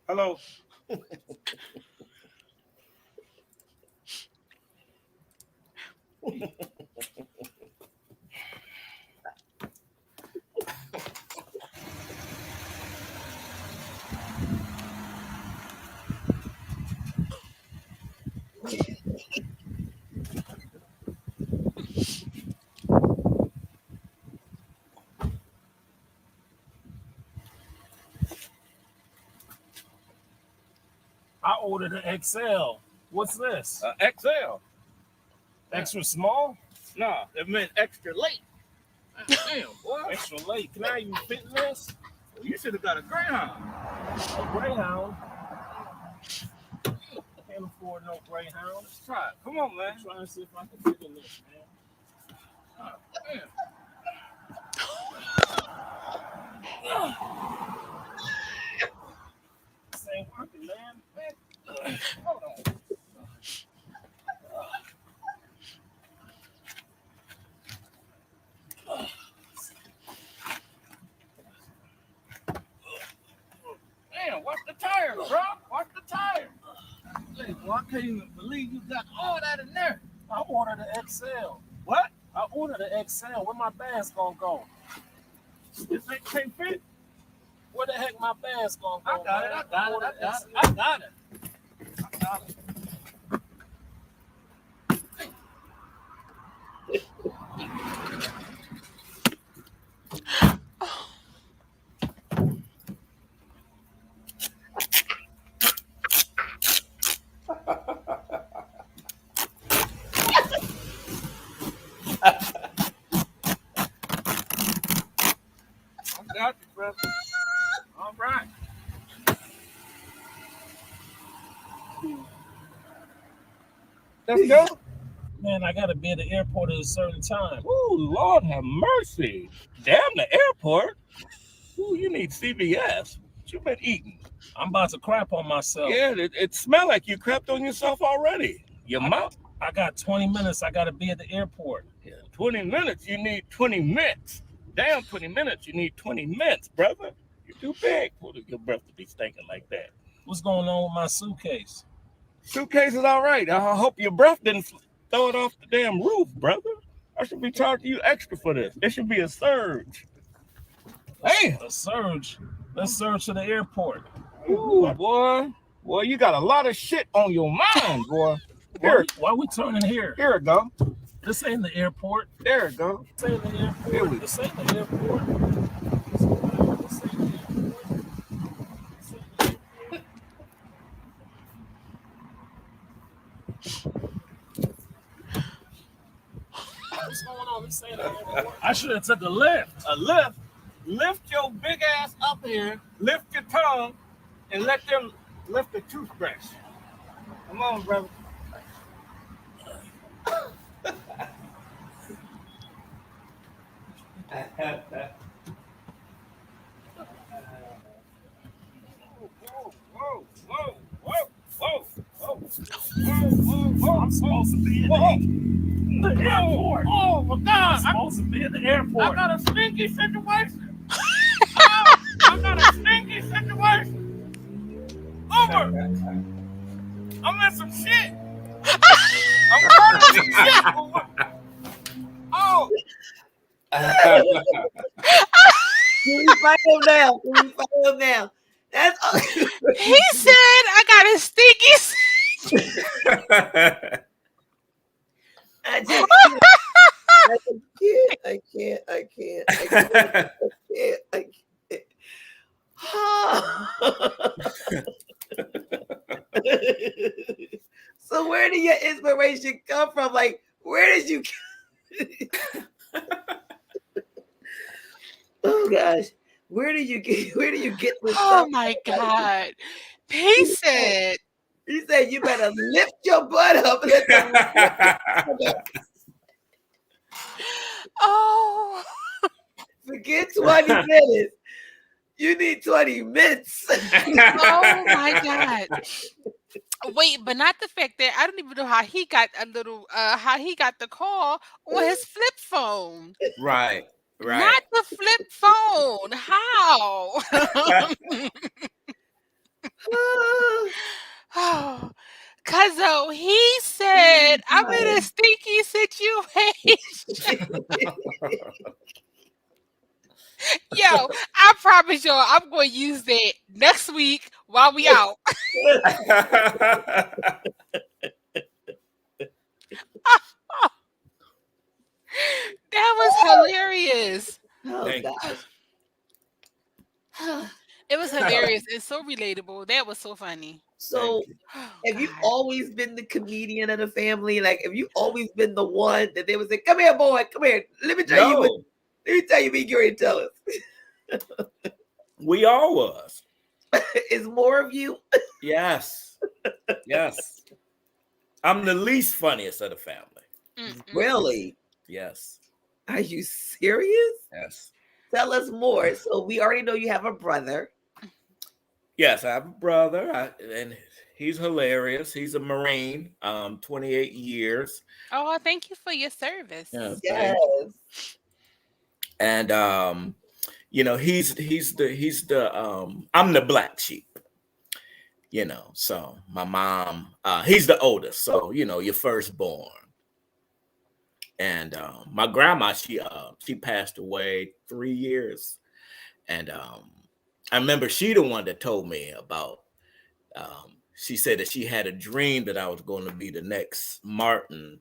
Hello. I ordered an XL. What's this? XL. Extra small? No, it meant extra late. Damn, boy. Extra late. Can I even fit in this? Well, you should have got a Greyhound. A Greyhound? can't afford no Greyhound. Let's try it. Come on, man. I'm trying to see if I can figure this, man. Oh, man. This ain't working, man. Hold on. Damn, watch the tires, bro. Watch the tires. Hey, boy, I can't even believe you got all that in there. I ordered the XL. What? I ordered the XL. Where my bags gonna go? This thing can't fit. Where the heck my bags gonna go? I got it. I got it. I got you, brother. All right. Let's go. Man, I gotta be at the airport at a certain time. Oh, Lord have mercy. Damn the airport. Ooh, you need CVS. What you been eating? I'm about to crap on myself. Yeah, it smelled like you crapped on yourself already. Your mouth. I got 20 minutes. I gotta be at the airport. Yeah, 20 minutes. You need 20 minutes. Damn, 20 minutes. You need 20 minutes, brother. You're too big for your breath to be stinking like that. What's going on with my suitcase? Suitcase is all right. I hope your breath didn't throw it off the damn roof, brother. I should be charging you extra for this. It should be a surge. Hey, A surge. Let's surge to the airport. ooh, boy. Boy, you got a lot of shit on your mind, boy. Here, Why we turning here? here it go. This ain't the airport. There it go. This ain't the airport. Here we go. This ain't the airport. This ain't the airport. This ain't the airport. What's going on? This ain't the airport. I should have took a lift. A lift. Lift your big ass up here. Lift your tongue, and let them lift the toothbrush. Come on, brother. I'm supposed to be in the airport. Oh my God! I'm supposed to be in the airport. I got a stinky situation. I got a stinky situation. Over. I'm in some shit. I'm running some shit. Oh. Can we find him now? Can we find him now? That's all. He said, "I got a stinky." I just can't. I can't. So where did your inspiration come from? Like, where did you? Oh gosh, where do you get this Oh stuff? my God. He said, He said you better lift your butt up. Let them "Oh, forget 20 minutes. You need 20 minutes. oh my God." Wait, but not the fact that I don't even know how he got how he got the call on his flip phone. Right. Not the flip phone. How? Oh, Cuzzo, he said, "I'm in a stinky situation." Yo, I promise y'all, I'm going to use that next week while we out. That was hilarious. Oh Thank you. gosh. It was hilarious. It's so relatable. That was so funny. So Oh, have you God. always been the comedian of the family? Like, have you always been the one that they would say, "Come here, boy, come here. Let me tell you what. No, Let me tell you, be great. Tell us." we all was. Is more of you? Yes. Yes. I'm the least funniest of the family. Really? Yes. Are you serious? Yes. Tell us more. So we already know you have a brother. Yes, I have a brother, and he's hilarious. He's a Marine, 28 years. Oh, thank you for your service. Yeah, Yes. and he's the I'm the black sheep. So my mom, he's the oldest, so your firstborn. And my grandma, she passed away 3 years, and I remember she the one that told me about. She said that she had a dream that I was going to be the next Martin,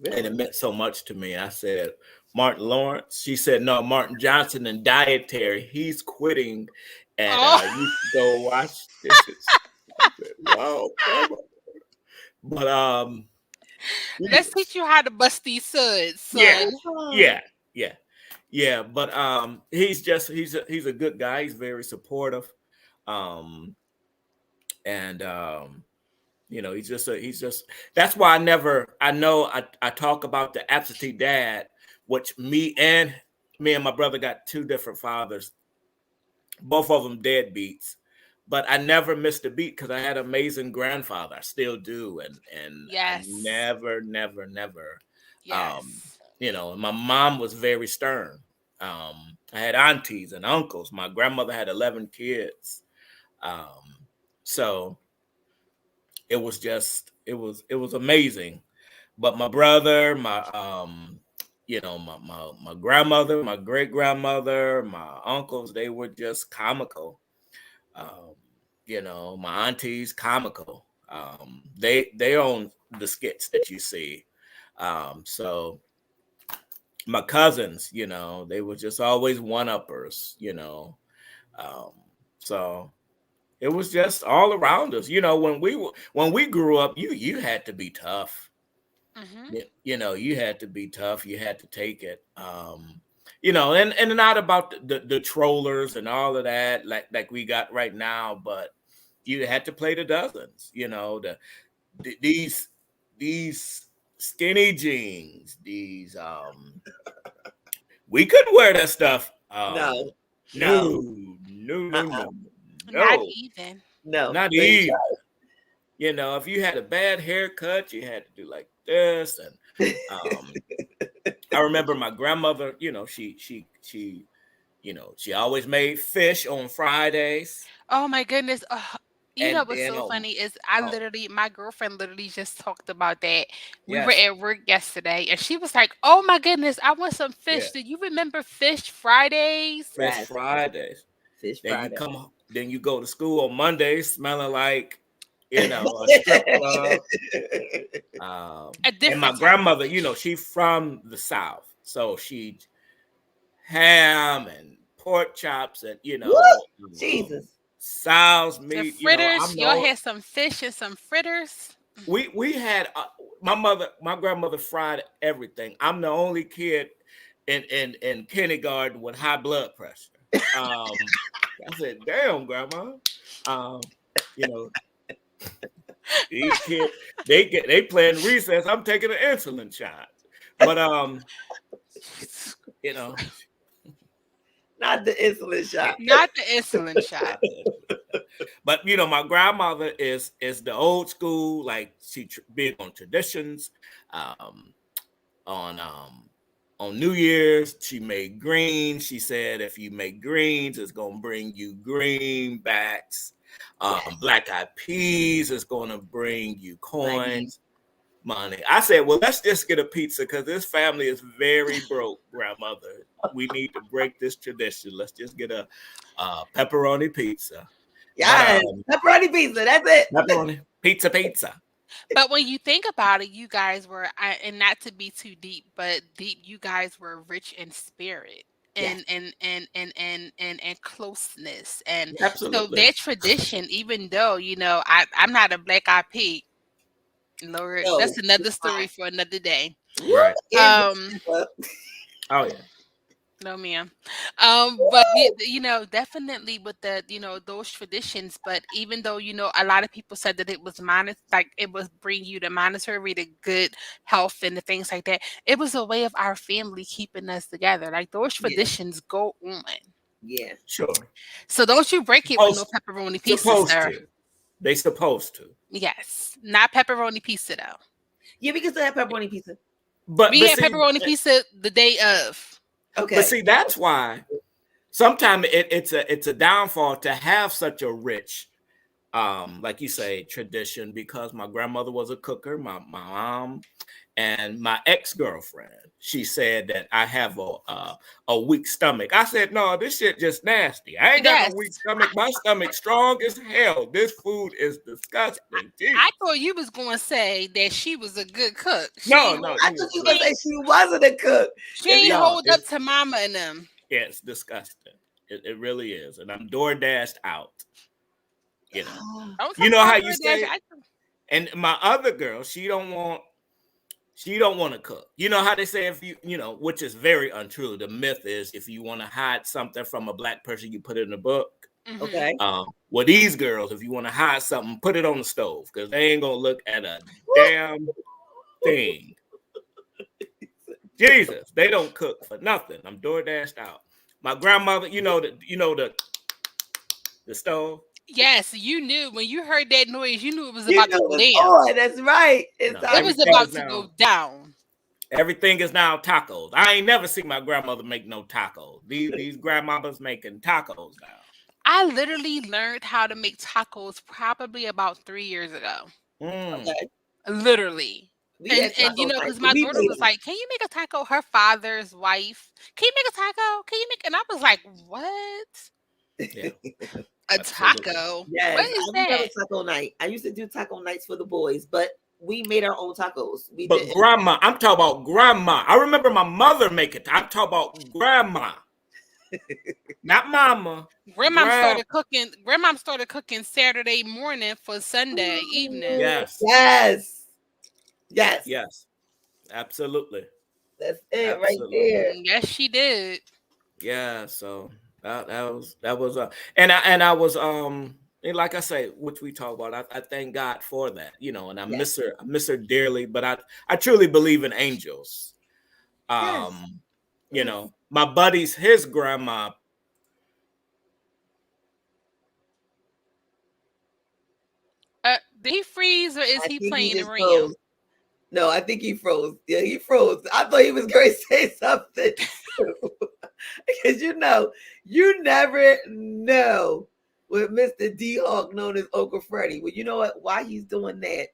and it Really? meant so much to me. I said, Martin Lawrence. She said, no, Martin Johnson and dietary. He's quitting, and Oh, you go watch this. I said, wow, Grandma. But let's teach you how to bust these suds, yeah, son. yeah, yeah, yeah. But he's a good guy. He's very supportive, um, and he's just that's why I talk about the absentee dad, which me and my brother got two different fathers, both of them deadbeats, but I never missed a beat because I had an amazing grandfather. I still do, and I Yes. never um Yes. and my mom was very stern. I had aunties and uncles. My grandmother had 11 kids. So it was amazing. But my brother, my grandmother, my great grandmother, my uncles, they were just comical. um my aunties, comical. They own the skits that you see. So my cousins, they were just always one-uppers. um so it was just all around us. When we grew up, you had to be tough. Mm-hmm. You had to be tough. You had to take it. And not about the trollers and all of that like we got right now, but you had to play the dozens. These skinny jeans. We couldn't wear that stuff. No. No. No, no, no, Uh-uh. no, Not no, even. No. not Thank even. If you had a bad haircut, you had to do like this. And um, I remember my grandmother. She always made fish on Fridays, Oh my goodness. You know and what's then so funny is oh my girlfriend literally just talked about that. We were yes, at work yesterday and she was like, "Oh my goodness, I want some yeah, fish. Do you remember Fish Fridays?" Fish Yes. Fridays. Fish Then you Friday. come, then you go to school on Mondays smelling like a strip club. A And my different type of grandmother, fish. she from the South, so she ham and pork chops and What? Jesus. sow's The meat. fritters, I'm y'all no. had some fish and some fritters. We had my grandmother fried everything. I'm the only kid in kindergarten with high blood pressure. I said, "Damn, grandma." Um, you know, these kids they playing recess. I'm taking an insulin shot, but you know, Not the insulin shot. Not the insulin shot. but my grandmother is the old school. Like she big on traditions. Um, on New Year's, she made greens. She said, if you make greens, it's gonna bring you greenbacks. Yes. Black eyed peas is gonna bring you Money. coins, money. I said, well, let's just get a pizza because this family is very broke, grandmother. We need to break this tradition. Let's just get a pepperoni pizza. But Yes. Pepperoni pizza. That's it. pepperoni pizza. But when you think about it, you guys were, and not to be too deep, but deep, you guys were rich in spirit Yes. and closeness. And so Absolutely. that tradition, even though, I'm not a black eyed pig, Lord, No. that's another It's not. story for another day. What Right. is Um, that? Oh yeah. No, ma'am. But definitely with the, those traditions. But even though, a lot of people said that it was like it was bring you the monetary, the good health, and the things like that. It was a way of our family keeping us together. Like those Yeah, traditions go on. yeah, Sure. So don't you break it with no Supposed pepperoni pizza, supposed sir. to. They supposed to. Yes, not pepperoni pizza though. yeah. We can still have pepperoni pizza. But We but had see pepperoni pizza the day of. Okay. but see that's why sometimes it's a downfall to have such a rich like you say tradition, because my grandmother was a cooker, my mom, and my ex-girlfriend, she said that I have a weak stomach. I said, no, this shit just nasty. I ain't got no Yes, weak stomach. My stomach strong as hell. This food is disgusting. I Jeez. thought you was gonna say that she was a good cook. No, no, I thought you were gonna say she wasn't a cook. She Cause ain't you no, hold up to mama and them. it's disgusting. It really is. And I'm door dashed out. You know. Don't You talk know about how you DoorDash. say, and my other girl, she don't want to cook. You know how they say, if which is very untrue. The myth is, if you want to hide something from a black person, you put it in a book. okay. Well, these girls, if you want to hide something, put it on the stove, because they ain't gonna look at a damn thing. Jesus, they don't cook for nothing. I'm door dashed out. My grandmother, the stove. Yes, you knew when you heard that noise. You knew it was You about know to go it's down. on. That's right. It's No, It was everything about is to now go down. Everything is now tacos. I ain't never seen my grandmother make no tacos. These grandmamas making tacos now. I literally learned how to make tacos probably about 3 years ago. okay. Literally. We And had and taco night. because my We daughter made was them. like, "Can you make a taco?" Her father's wife, "Can you make a taco? Can you make?" And I was like, "What? Yeah, A absolutely. taco? What Yes, is I remember that?" taco night. I used to do taco nights for the boys, but we made our own tacos. We But did. grandma, I'm talking about grandma. I remember my mother making. I'm talking about grandma, not mama. Grandma. Grandmom started cooking Saturday morning for Sunday evening. Yes, Yes, yes, yes, absolutely, that's it right absolutely. there. Yes, she did. Yeah. So that was and I was and like I say, which we talk about. I thank God for that, and I Yes, miss her. I miss her dearly. But I truly believe in angels. yes, Um, yes. my buddy's his grandma. Did he freeze or is I he think he playing just around? froze. No, I think he froze. Yeah, he froze. I thought he was going to say something because you never know with Mr. D Hawk, known as Uncle Freddie. Well, you know what? Why he's doing that?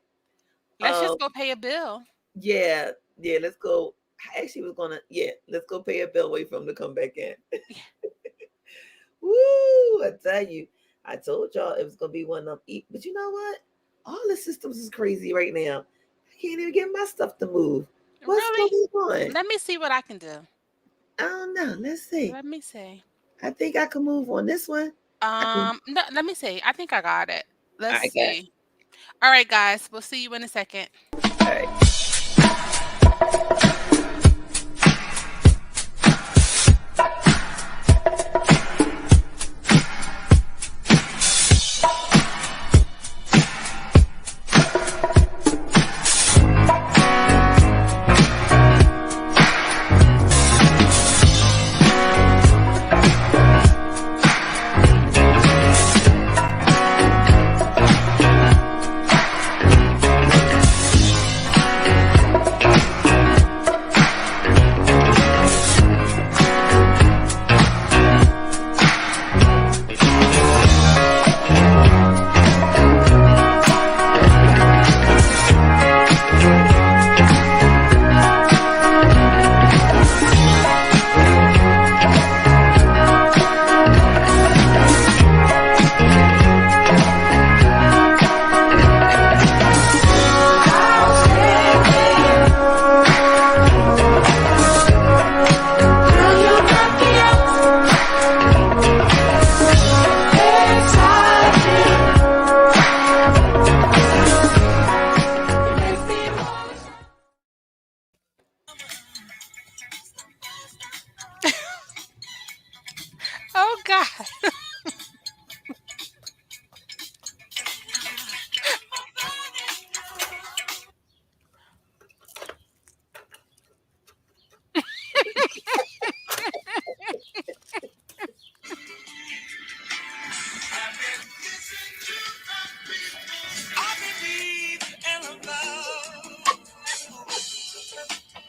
Let's Um, just go pay a bill. yeah, yeah. Let's go. I actually was gonna. Yeah, let's go pay a bill. Wait for him to come back in. Woo! I tell you, I told y'all it was gonna be one of them. But you know what? All the systems is crazy right now. I can't even get my stuff to move. What's Really? going on? Let me see what I can do. I don't know. Let's see. Let me see. I think I can move on this one. I can. No, let me see. I think I got it. Let's I got. see. All right, guys. We'll see you in a second. All right.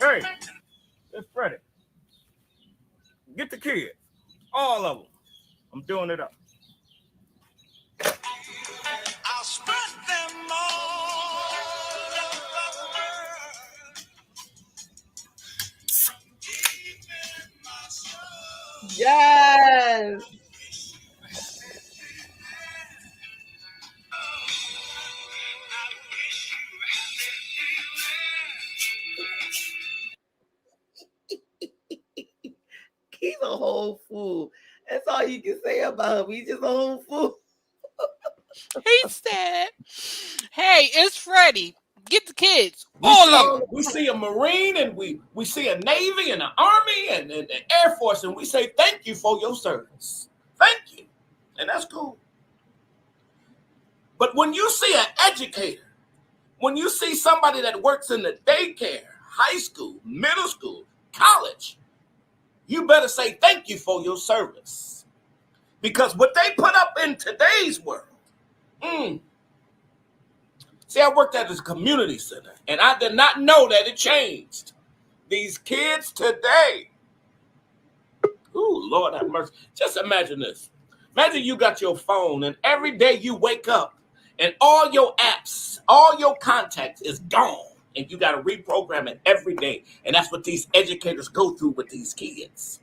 Hey, it's Freddie. Get the kids. All of them. I'm doing it up. I'll spread them all over the world. So deep in my soul. Yes. He's a whole fool. That's all you can say about him. He's just a whole fool. He said, "Hey, it's Freddie. Get the kids, We all see, of them." we see a Marine and we see a Navy and an Army and the Air Force, and we say thank you for your service. Thank you. And that's cool. But when you see an educator, when you see somebody that works in the daycare, high school, middle school, college, you better say thank you for your service. Because what they put up in today's world, see, I worked at this community center, and I did not know that it changed. These kids today, ooh, Lord have mercy. Just imagine this. Imagine you got your phone, and every day you wake up, and all your apps, all your contacts is gone, and you got to reprogram it every day. And that's what these educators go through with these kids.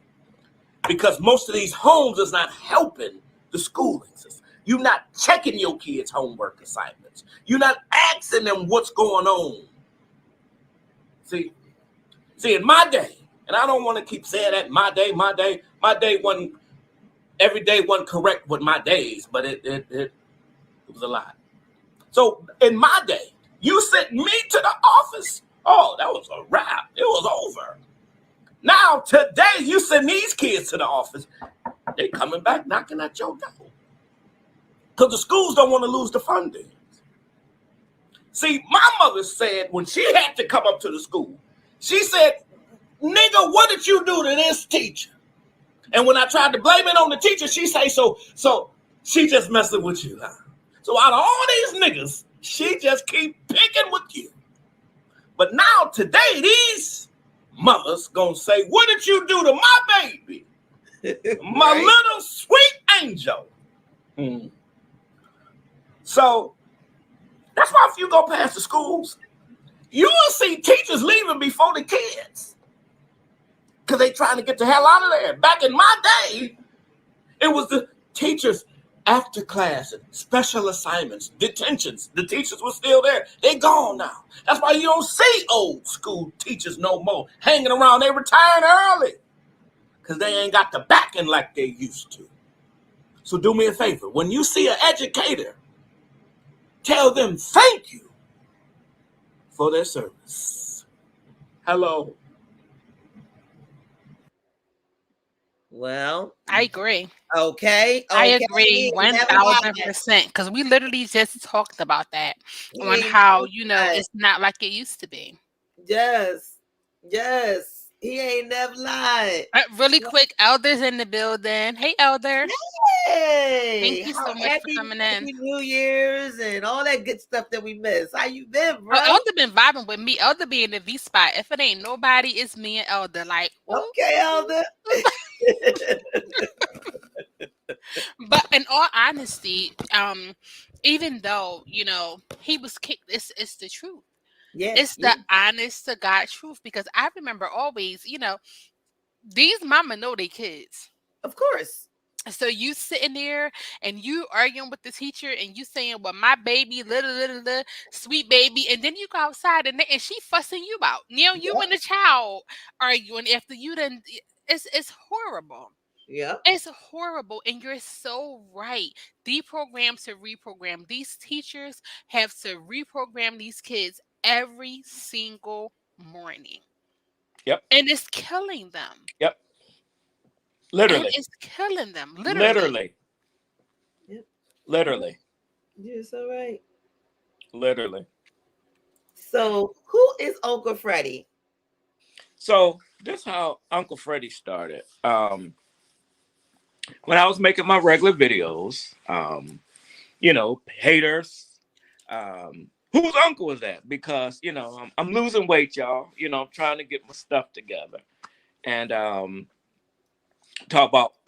Because most of these homes is not helping the schooling system. You're not checking your kids' homework assignments. You're not asking them what's going on. See, in my day, and I don't want to keep saying that my day wasn't, every day wasn't correct with my days, but it was a lot. So in my day, you sent me to the office. Oh, that was a wrap. It was over. Now, today, you send these kids to the office. They coming back knocking at your door. Because the schools don't want to lose the funding. See, my mother said when she had to come up to the school, she said, nigga, what did you do to this teacher? And when I tried to blame it on the teacher, she say, so she just messing with you, huh? So out of all these niggas, she just keep picking with you. But now, today, these mothers gonna say, what did you do to my baby? My Right? little sweet angel. So that's why if you go past the schools, you will see teachers leaving before the kids. Because they trying to get the hell out of there. Back in my day, it was the teachers after class, special assignments, detentions. The teachers were still there. They gone now. That's why you don't see old school teachers no more hanging around. They retiring early because they ain't got the backing like they used to. So do me a favor. When you see an educator, tell them thank you for their service. Hello. Well, I agree. okay. I agree Never lied. 1000%. Because we literally just talked about that He on ain't how, never lied. it's not like it used to be. Yes. He ain't never lied. Really quick, Elder's in the building. Hey, Elder. Hey, Thank you so much for coming in. happy New Year's and all that good stuff that we miss. How you been, bro? Oh, Elder been vibing with me. Elder be in the V spot. If it ain't nobody, it's me and Elder. Like, Okay, Elder. But in all honesty, even though he was kicked, it's the truth. Yes, It's the honest to God truth. Because I remember always, these mama know they kids. of course. So you sitting there and you arguing with the teacher and you saying, well, my baby, little sweet baby, and then you go outside and she fussing you out. You Yep. and the child arguing after you done. It's horrible. Yep. It's horrible, and you're so right. Deprogram to reprogram. These teachers have to reprogram these kids every single morning. Yep. And it's killing them. Yep. Literally. And it's killing them. Literally. Yep. Literally. You're so right. Literally. So, who is Uncle Freddie? So this is how Uncle Freddie started. When I was making my regular videos, haters, whose uncle is that? Because I'm losing weight, y'all. I'm trying to get my stuff together, and they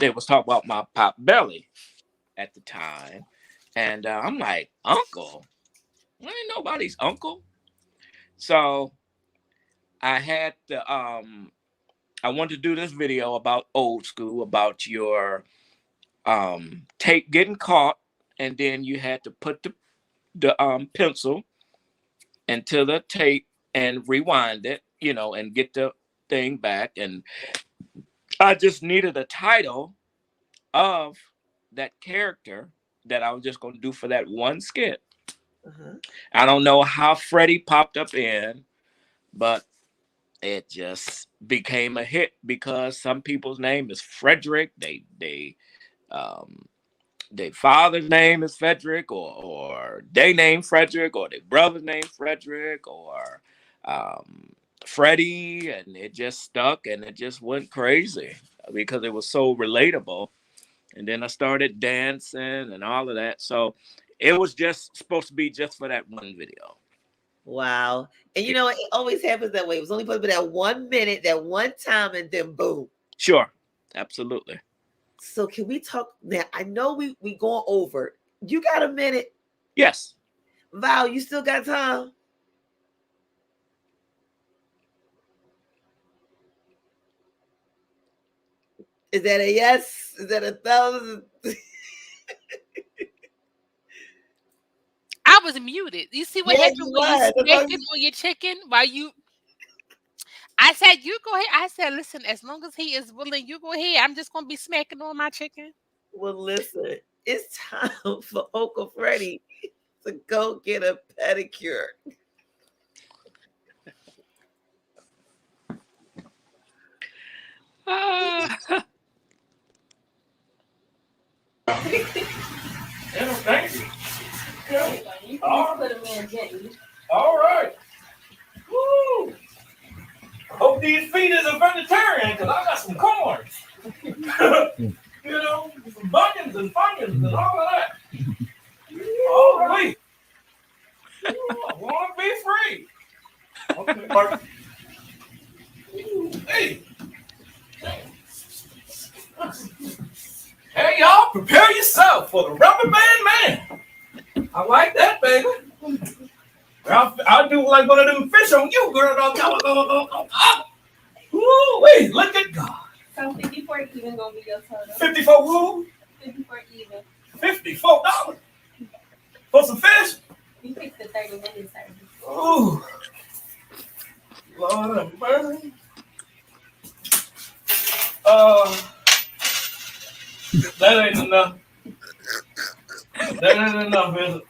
was talking about my pop belly at the time, and I'm like, uncle, I ain't nobody's uncle. So I had to I wanted to do this video about old school, about your tape getting caught, and then you had to put the pencil into the tape and rewind it, and get the thing back. And I just needed a title of that character that I was just going to do for that one skit. Uh-huh. I don't know how Freddie popped up in, but it just became a hit because some people's name is Frederick. Their father's name is Frederick, or they name Frederick, or their brother's name Frederick, or Freddie, and it just stuck and it just went crazy because it was so relatable. And then I started dancing and all of that. So it was just supposed to be just for that one video. Wow. And it always happens that way. It was only supposed to be that 1 minute, that one time, and then boom. Sure. Absolutely. So can we talk now? I know we going over. You got a minute? Yes. Val, you still got time? Is that a yes? Is that a thousand? I was muted. You see what happened you when you was. smacked it on your chicken while you. I said, you go ahead. I said, listen, as long as he is willing, you go ahead. I'm just going to be smacking on my chicken. Well, listen, it's time for Uncle Freddie to go get a pedicure. Thank you. All right. Woo. Hope these feet is a vegetarian because I got some corns. Some bunions and funyuns and all of that. All right. I want to be free. Okay, Mark. Hey. Hey, y'all, prepare yourself for the Rubber Band Man. I like that, baby. I'll do like one of them fish on you, girl. Wait, look at God. So 54 even gonna be your total. 54 woo? 54 even. $54 for some fish? You picked the 30-minute service. Ooh. Lord have mercy. That ain't enough. That ain't enough, is it?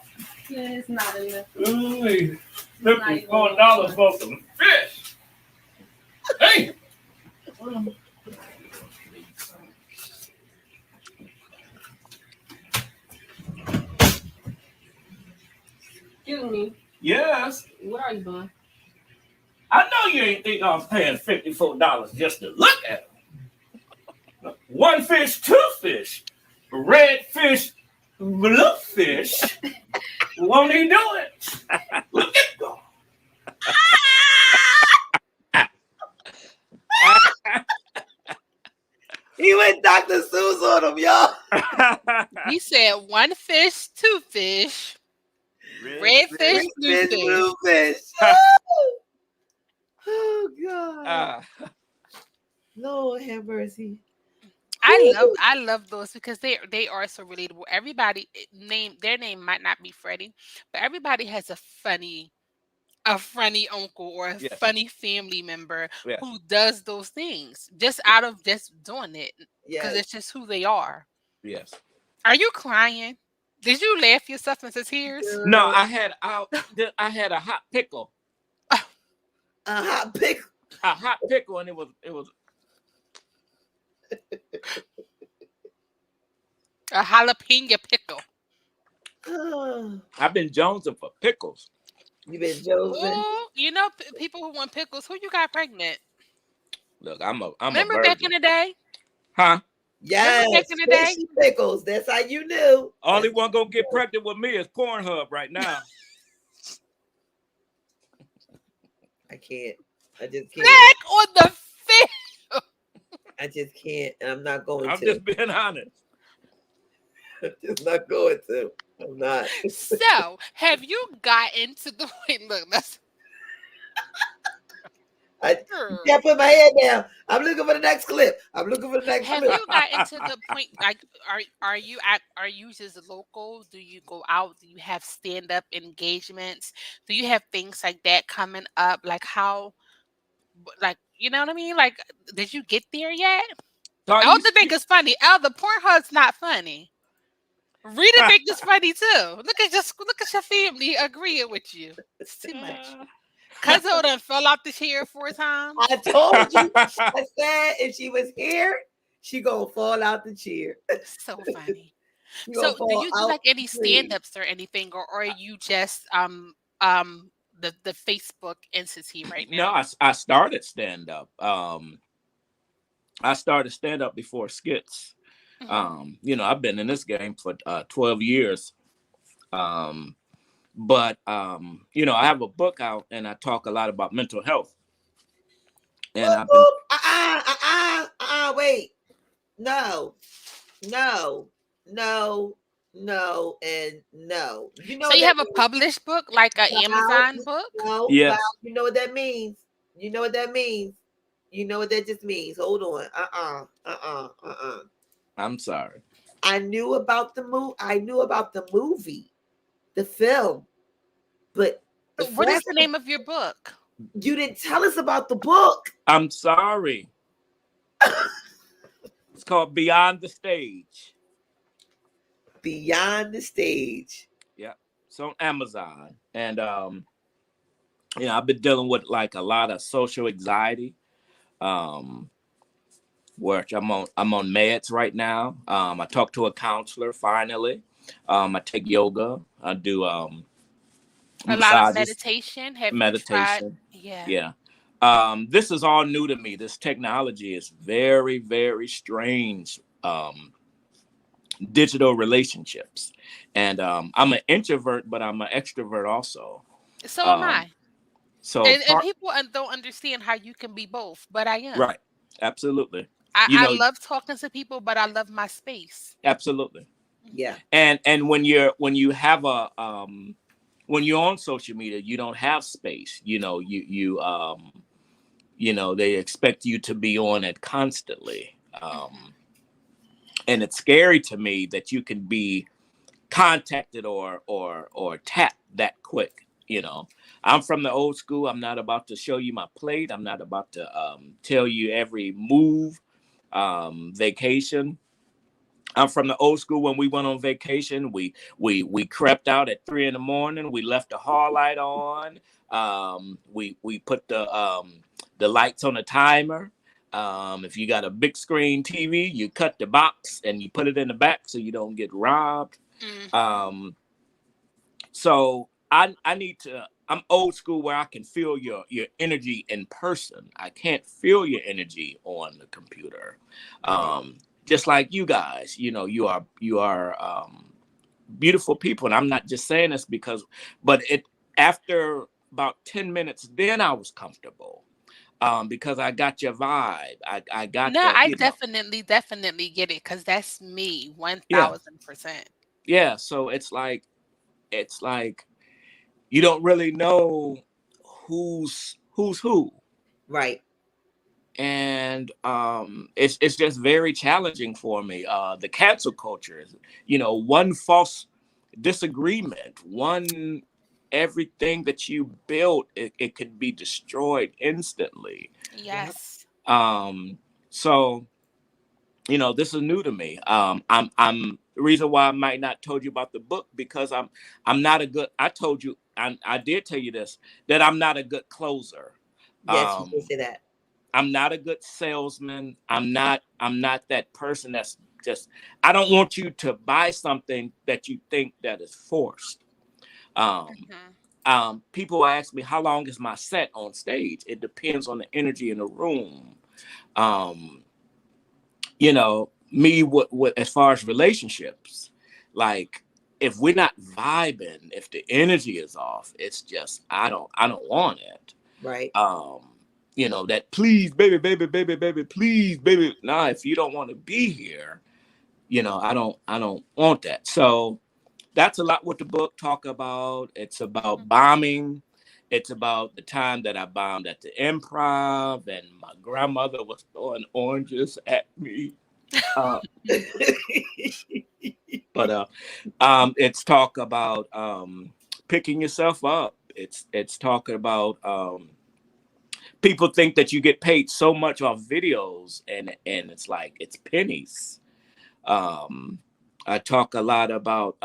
Yeah, it's not enough. Ooh, $54 for some fish. Hey. Excuse me. Yes. What are you doing? I know you ain't think I'm paying $54 just to look at them. One fish, two fish. Red fish, blue fish. Won't he do it? Look at God. He went Dr. Seuss on him, y'all. He said one fish, two fish, red fish, blue fish. Oh God. Lord have mercy. I love those because they are so relatable. Everybody their name might not be Freddie, but everybody has a funny uncle or a funny family member who does those things just out of just doing it because it's just who they are. Yes. Are you crying? Did you laugh yourself into tears? No, I had a hot pickle. A hot pickle. A hot pickle, and it was a jalapeno pickle. I've been jonesing for pickles. You been jonesing? People who want pickles. Who you got pregnant? Look, I'm Remember a back in the day? Huh? Yes. Back in the day? Pickles. That's how you knew. Only one gonna get pregnant with me is Pornhub right now. can't. I just can't. Back on the field. I just can't. And I'm not going I'm to. just being honest. I'm just not going to. I'm not. So, have you gotten to the point? Look, that's I can't put my head down. I'm looking for the next clip. I'm looking for the next Have clip. you gotten to the point like are you just local? Do you go out? Do you have stand up engagements? Do you have things like that coming up? Like how like you know what I mean? Like did you get there yet? So are you Elder think is funny. Elder Pornhub's not funny. Rita think is funny too. Look at your family agreeing with you. It's too much. Cuz done fell out the chair 4 times. I told you. I said if she was here, she gonna fall out the chair. So funny. She So gonna do fall you do out like any the tree. stand-ups or anything, or are you just the Facebook entity right No, now? I started stand up. I started stand up before skits. Mhm. You know, I've been in this game for 12 years. But you know, I have a book out and I talk a lot about mental health. And Boop, I've been boop. Wait. No. No. No. No. And no. You know So what you that have a means? published book, like a Val, Amazon book? no, Val, yes. you know what that means. You know what that means. You know what that just means. Hold on. I'm sorry. I knew about the movie, the film, but the What is flash, the name of your book? you didn't tell us about the book. I'm sorry. It's called Beyond the Stage. Beyond the Stage. Yeah. It's on Amazon. And you know, I've been dealing with like a lot of social anxiety. Um which I'm on meds right now. I talk to a counselor finally. I take yoga. I do A lot of massages, meditation. Have you tried? meditation. Yeah. Yeah. This is all new to me. This technology is very, very strange. Digital relationships. And I'm an introvert, but I'm an extrovert also. So am Um, I. so And part people don't understand how you can be both, but I am. right. Absolutely. I, You I know, love talking to people, but I love my space. absolutely. Yeah. And when you're on social media, you don't have space. You know, they expect you to be on it constantly. Mhm. And it's scary to me that you can be contacted or tapped that quick. You know, I'm from the old school. I'm not about to show you my plate. I'm not about to tell you every move. Vacation. I'm from the old school. When we went on vacation, we crept out at 3 a.m. We left the hall light on. We put the lights on a timer. If you got a big screen TV, you cut the box and you put it in the back so you don't get robbed. Mhm. Um, so I need to. I'm old school where I can feel your energy in person. I can't feel your energy on the computer. Right. Just like you guys, you know, you are beautiful people, and I'm not just saying this but it after about 10 minutes, then I was comfortable because I got your vibe. I got No, the, I you know, definitely get it because that's me yeah, 1000%. yeah. So it's like you don't really know who's who. Right. And it's just very challenging for me. The cancel culture is, you know, one false disagreement, one everything that you built, it could be destroyed instantly. Yeah. Yes. So you know, this is new to me. I'm the reason why I might not told you about the book because I'm not a good. I told you I did tell you this, that I'm not a good closer. Yes, you did Um, say that. I'm not a good salesman. I'm not that person that's just I don't want you to buy something that you think that is forced. Um, Mhm. People ask me how long is my set on stage. It depends on the energy in the room. Um, you know, me with as far as relationships, like if we're not vibing, if the energy is off, it's just I don't want it. Right. That please, baby, baby, baby, baby, please, baby. Nah, if you don't want to be here, I don't want that. So that's a lot what the book talk about. It's about bombing. It's about the time that I bombed at the improv and my grandmother was throwing oranges at me. Uh, but it's talk about picking yourself up. It's talking about people think that you get paid so much off videos and it's like it's pennies. Um, I talk a lot about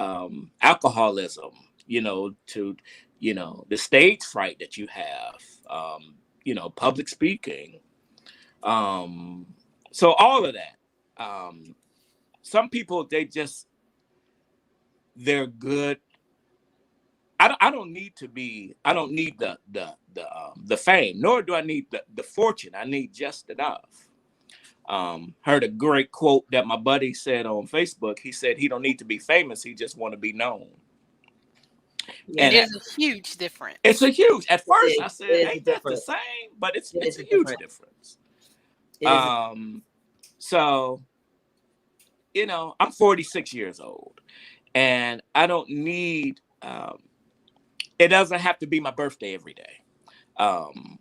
alcoholism, to the stage fright that you have, public speaking. Um, so all of that. Some people they're good. I don't need to be. I don't need the fame, nor do I need the fortune. I need just enough. Heard a great quote that my buddy said on Facebook. He said he don't need to be famous. He just want to be known. Yeah. And There's a huge difference. it's a huge. At first, I It said, is a "Ain't that the difference. same?" But it's It it's is a a huge difference. difference. It is. So I'm 46 years old, and I don't need. It doesn't have to be my birthday every day. Um,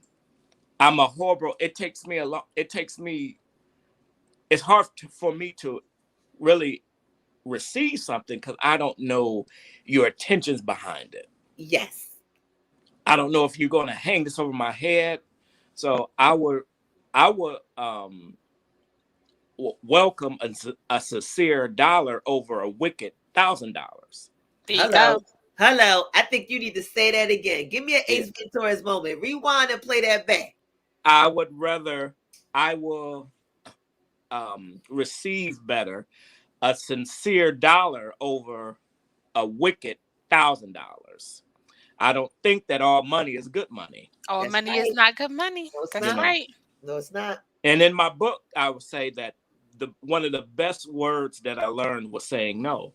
I'm a horrible. It takes me a lot. It takes me. It's hard for me to really receive something because I don't know your intentions behind it. Yes. I don't know if you're going to hang this over my head. So I would welcome a sincere dollar over a wicked $1,000. There you Hello. go. Hello. I think you need to say that again. Give me an Yeah. Ace Venturas moment. Rewind and play that back. I will receive better a sincere dollar over a wicked $1,000. I don't think that all money is good money. All That's money is right. not good money. No, it's That's not. right. No, it's not. And in my book, I would say that one of the best words that I learned was saying no.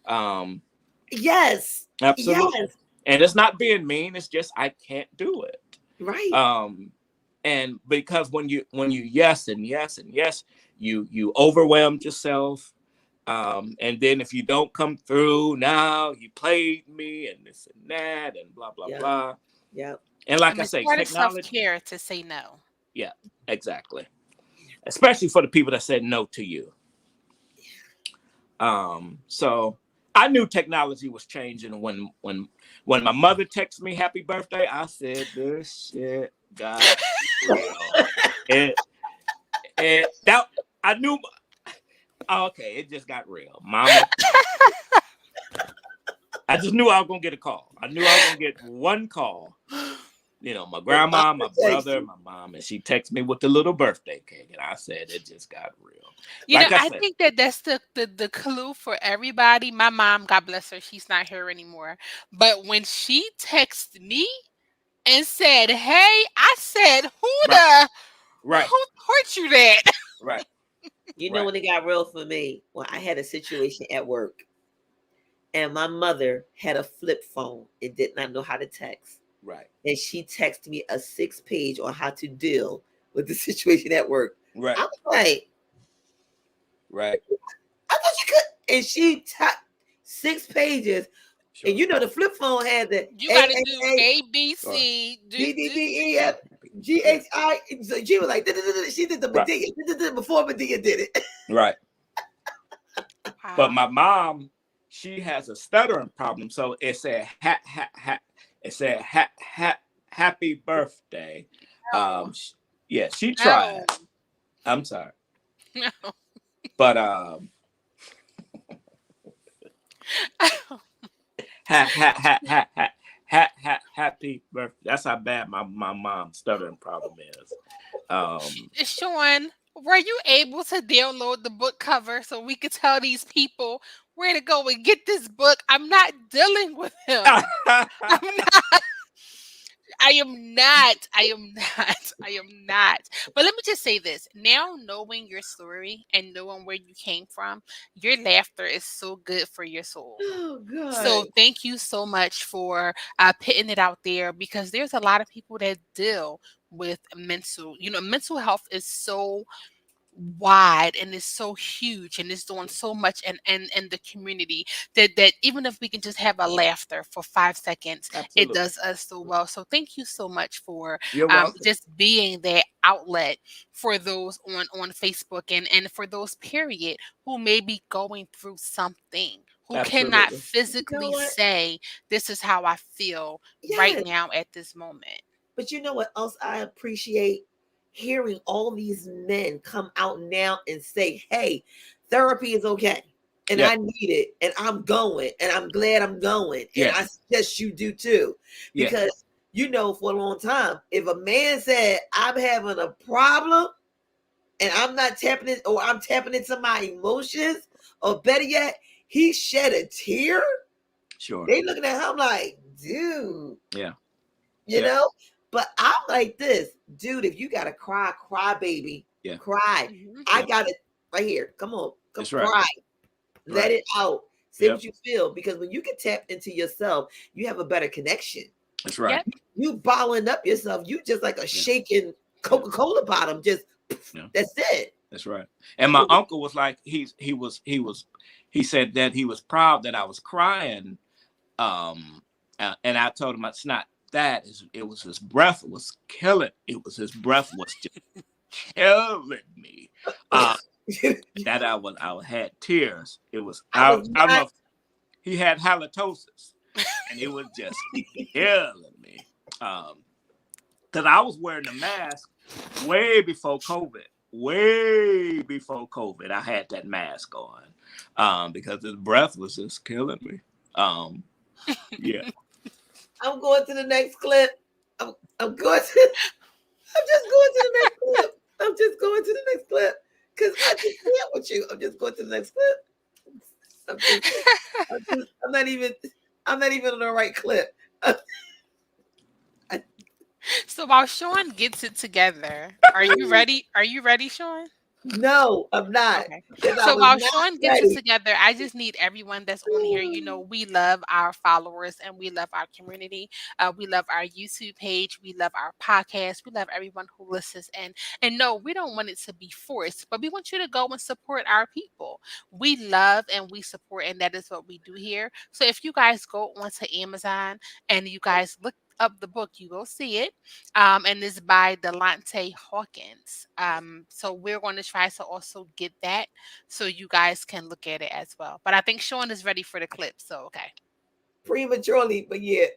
Um, Yes. absolutely. Yes. And it's not being mean. It's just I can't do it. Right. And because when you yes and yes and yes, you overwhelmed yourself. And then if you don't come through now, you played me and this and that and blah blah Yeah. blah. Yep. And like I It's say, part of technology. self-care to say no. Yeah, exactly. Especially for the people that said no to you. So I knew technology was changing when my mother texted me happy birthday. I said this shit got real. And that I knew. Okay, it just got real, Mama. I just knew I was gonna get a call. I knew I was gonna get one call. My grandma, my brother, my mom, and she texted me with the little birthday cake, and I said it just got real. Like I I said, think that's the clue for everybody. My mom, God bless her, she's not here anymore. But when she texted me and said, "Hey," I said, right, who taught you that?" right, You know when it got real for me? Well, I had a situation at work, and my mother had a flip phone and did not know how to text. right, And she texted me a 6-page on how to deal with the situation at work. right, I was like, right. I thought you could. And she typed 6 pages. Sure. And the flip phone had the You got to do A A, B, C, D D D E F G H I. So she was like, she did the Medea. Before Medea did it. Right. Wow. But my mom, she has a stuttering problem, so it said it said happy birthday. No. She tried. No. I'm sorry, No. but happy birthday. That's how bad my mom's stuttering problem is. Sean, were you able to download the book cover so we could tell these people where to go and get this book? I'm not dealing with him. I'm not. I am not. I am not. I am not. But let me just say this. Now knowing your story and knowing where you came from, your laughter is so good for your soul. Oh God. So thank you so much for putting it out there because there's a lot of people that deal with mental health is so wide and is so huge and is doing so much in the community that even if we can just have a laughter for 5 seconds, it Absolutely. does us so well. So thank you so much for You're welcome. just being that outlet for those on Facebook and for those period who may be going through something who cannot Absolutely. physically what? say this is how I feel right Yes. now at this moment. But you know what else I appreciate? Hearing all these men come out now and say, hey, therapy is okay. And Yeah. I need it. And I'm going. And I'm glad I'm going. And Yeah. I suggest you do too. Yeah. Because you know, for a long time, if a man said, I'm having a problem and I'm not tapping it, or I'm tapping into my emotions, or better yet, he shed a tear, Sure. they looking at him like, dude. Yeah. You Yeah. know? But I'm like this, dude, if you gotta cry, baby. Yeah. Cry. Mhm. I got it right here. Come on. Come That's right. cry. Let Right. it out. Say Yep. what you feel. Because when you can tap into yourself, you have a better connection. That's right. Yep. You bottling up yourself, you just like a shaking Coca-Cola bottom. Just that's it. That's right. And my uncle was like, he said that he was proud that I was crying. And I told him it's not that. It was his breath was killing. It was his breath was just killing me. That I had tears. It was I don't know if he had halitosis, and it was just killing me. Because I was wearing a mask way before COVID. Way before COVID, I had that mask on because his breath was just killing me. Yeah. I'm going to the next clip. I'm just going to the next clip. I'm just going to the next clip. Because I just can't with you. I'm just going to the next clip. I'm not even on the right clip. So while Sean gets it together, are you ready? Are you ready, Sean? No, I'm not. Okay. I So was while not Sean gets ready. it together, I just need everyone that's on here. You know, we love our followers and we love our community. We love our YouTube page. We love our podcast. We love everyone who listens. And no, we don't want it to be forced, but we want you to go and support our people. We love and we support, and that is what we do here. So if you guys go onto Amazon and you guys look up the book, you will see it. And it's by Delonte Hawkins. So we're going to try to also get that so you guys can look at it as well. But I think Sean is ready for the clip. So, okay. Prematurely, but yeah.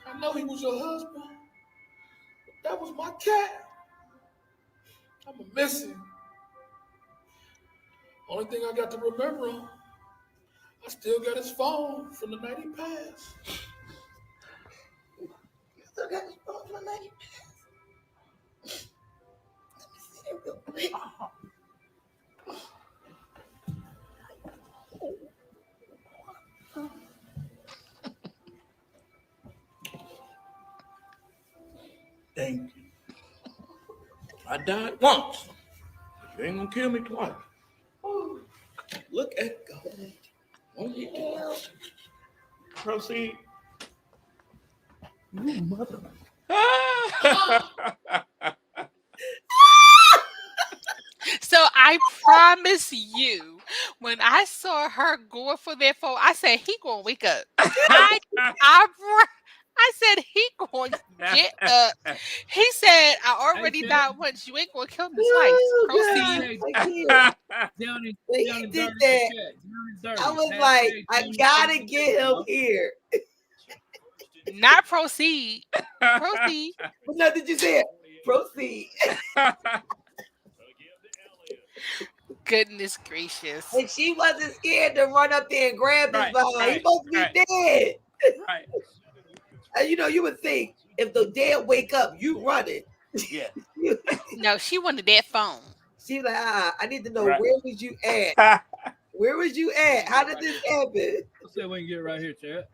I know he was your husband, but that was my cat. I'm going to miss him. Only thing I got to remember him, I still got his phone from the night he passed. You still got his phone from the night he passed. Let me see that real quick. Thank you. I died once. You ain't gonna kill me twice. Look at God. Won't you do it? Proceed. You mother. So I promise you, when I saw her going for that phone, I said, he gonna wake up. I said, he gonna get up. He said, I already died once. You ain't gonna kill me twice. Proceed. When he did that, I was like, I gotta get him here. Not proceed. Proceed. But no, did you say it? Proceed. Goodness gracious. And she wasn't scared to run up there and grab his behind. Right, He supposed to be dead. Right. You know, you would think if the dad wake up, you running. Yeah. No, she wanted that phone. She's like, I need to know Right. where was you at? Where was you at? How did this happen? Let's see if we can get right here, Chad.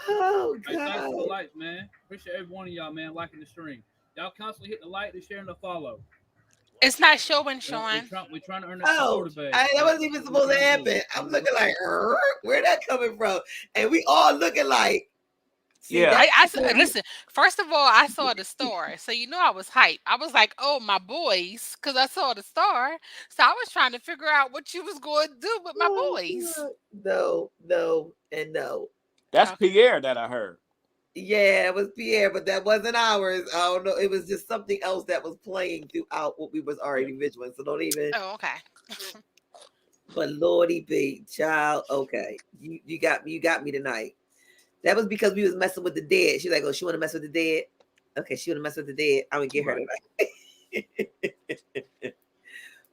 Oh Hey, thanks for the God. likes, man. Appreciate every one of y'all, man, liking the stream. Y'all constantly hit the like, the share, and the follow. It's not showing, You know, Sean. we're trying to earn that Oh, supporter badge. that wasn't even supposed to happen. I'm looking like, where that coming from? And we all looking like, see, Yeah. Listen. First of all, I saw the star, so you know I was hyped. I was like, "Oh, my boys," because I saw the star. So I was trying to figure out what you was going to do with my boys. No, and no. That's Okay. Pierre that I heard. Yeah, it was Pierre, but that wasn't ours. I don't know. It was just something else that was playing throughout what we was already visualing. So don't even. Oh, okay. But Lordy be child. Okay, you got me. You got me tonight. That was because we was messing with the dead. She's like, oh, she want to mess with the dead. Okay, she want to mess with the dead. I'm gonna get her tonight.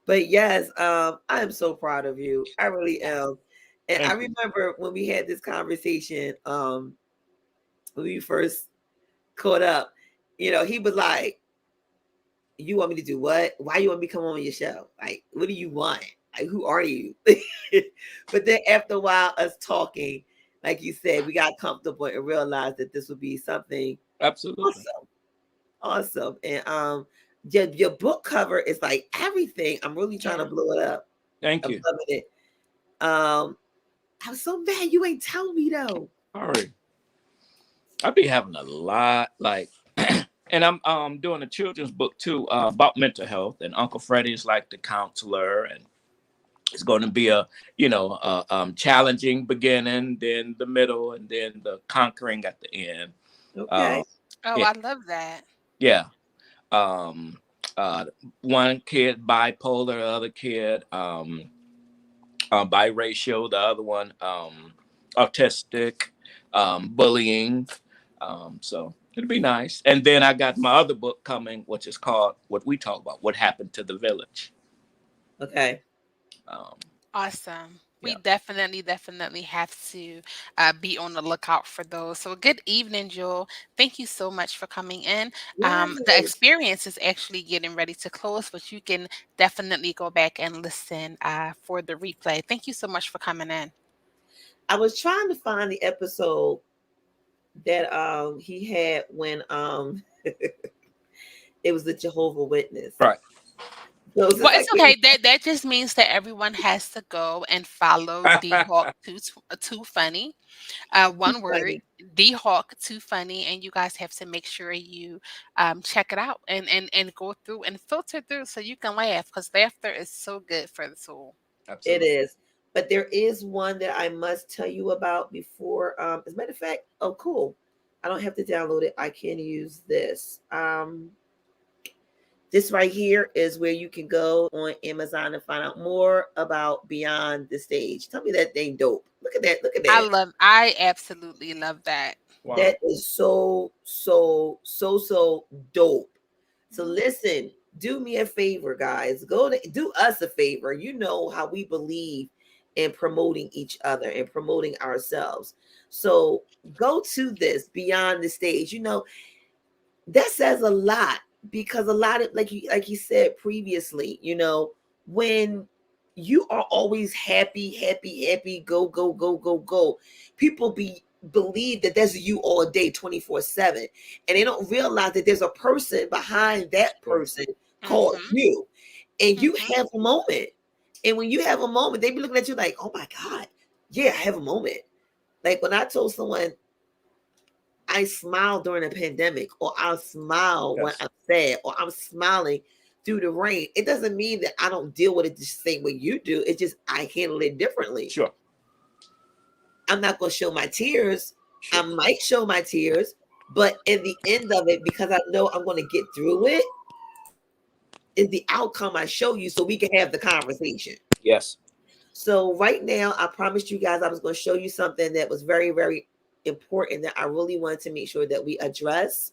But yes, I am so proud of you. I really am. And I remember when we had this conversation, when we first caught up, you know, he was like, you want me to do what? Why you want me to come on your show? Like, what do you want? Like, who are you? But then after a while, us talking, like you said, we got comfortable and realized that this would be something Absolutely awesome. And your book cover is like everything. I'm really trying to blow it up. Thank I'm you. loving it. I'm so mad you ain't tell me though. All right. I'll be having a lot like and I'm doing a children's book too about mental health, and Uncle Freddie is like the counselor, and it's going to be a challenging beginning, then the middle, and then the conquering at the end. Okay. Oh, yeah. I love that. Yeah. One kid bipolar, the other kid biracial, the other one autistic, bullying. So it'll be nice. And then I got my other book coming, which is called What We Talk About, What Happened to the Village. Okay. Awesome. We Yeah. definitely have to be on the lookout for those. So good evening, Joel. Thank you so much for coming in. The Yes. experience is actually getting ready to close, but you can definitely go back and listen for the replay. Thank you so much for coming in. I was trying to find the episode that he had when it was the Jehovah Witness. Right. So Well, it's okay. That just means that everyone has to go and follow D Hawk too funny. One word, D Hawk too funny, and you guys have to make sure you check it out and go through and filter through so you can laugh, because laughter is so good for the soul. Absolutely. It is. But there is one that I must tell you about before. As a matter of fact, oh cool. I don't have to download it. I can use this. This right here is where you can go on Amazon and find out more about Beyond the Stage. Tell me that thing dope. Look at that. Look at that. I absolutely love that. Wow. That is so dope. So listen, do me a favor, guys. Do us a favor. You know how we believe in promoting each other and promoting ourselves. So go to this Beyond the Stage. You know, that says a lot, because a lot of like you said previously, you know, when you are always happy, go, people believe that that's you all day 24/7, and they don't realize that there's a person behind that person called you, and you have a moment. And when you have a moment, they be looking at you like, oh my God, yeah, I have a moment. Like when I told someone I smile during a pandemic, or I'll smile when I'm sad, or I'm smiling through the rain, it doesn't mean that I don't deal with it the same way you do. It's just I handle it differently. Sure. I'm not going to show my tears. Sure. I might show my tears, but in the end of it, because I know I'm going to get through it, is the outcome I show you so we can have the conversation. Yes. So right now, I promised you guys I was going to show you something that was very, very important that I really wanted to make sure that we address.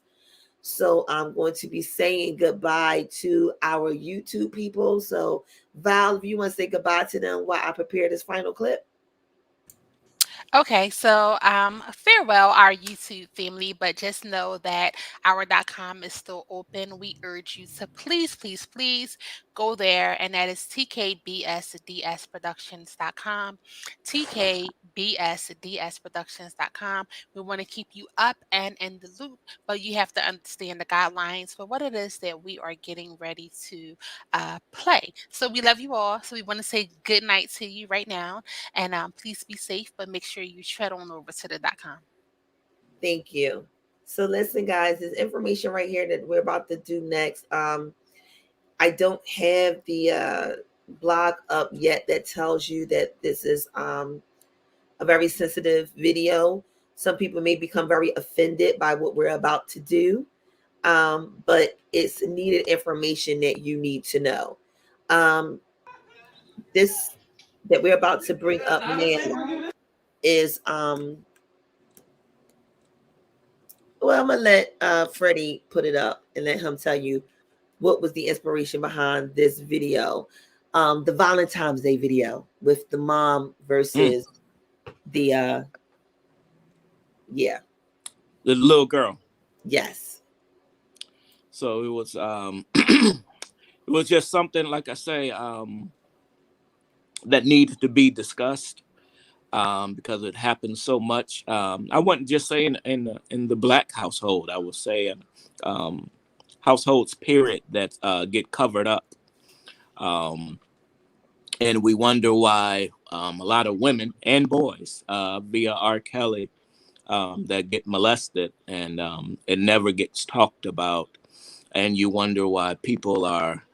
So I'm going to be saying goodbye to our YouTube people. So Val, if you want to say goodbye to them while I prepare this final clip. Okay, so farewell, our YouTube family, but just know that our.com is still open. We urge you to please, please, please go there, and that is tkbsdsproductions.com. tkbsdsproductions.com. We want to keep you up and in the loop, but you have to understand the guidelines for what it is that we are getting ready to play. So we love you all. So we want to say good night to you right now. And please be safe, but make sure you tread on over to the .com. Thank you. So listen, guys, this information right here that we're about to do next. I don't have the blog up yet that tells you that this is a very sensitive video. Some people may become very offended by what we're about to do, but it's needed information that you need to know. This that we're about to bring up now is well, I'm gonna let Freddie put it up and let him tell you what was the inspiration behind this video. The Valentine's Day video with the mom versus the yeah. The little girl. Yes. So it was it was just something, like I say, that needed to be discussed, because it happens so much. I wasn't just saying in the black household. I was saying households period that get covered up, and we wonder why a lot of women and boys via R. Kelly that get molested, and it never gets talked about, and you wonder why people are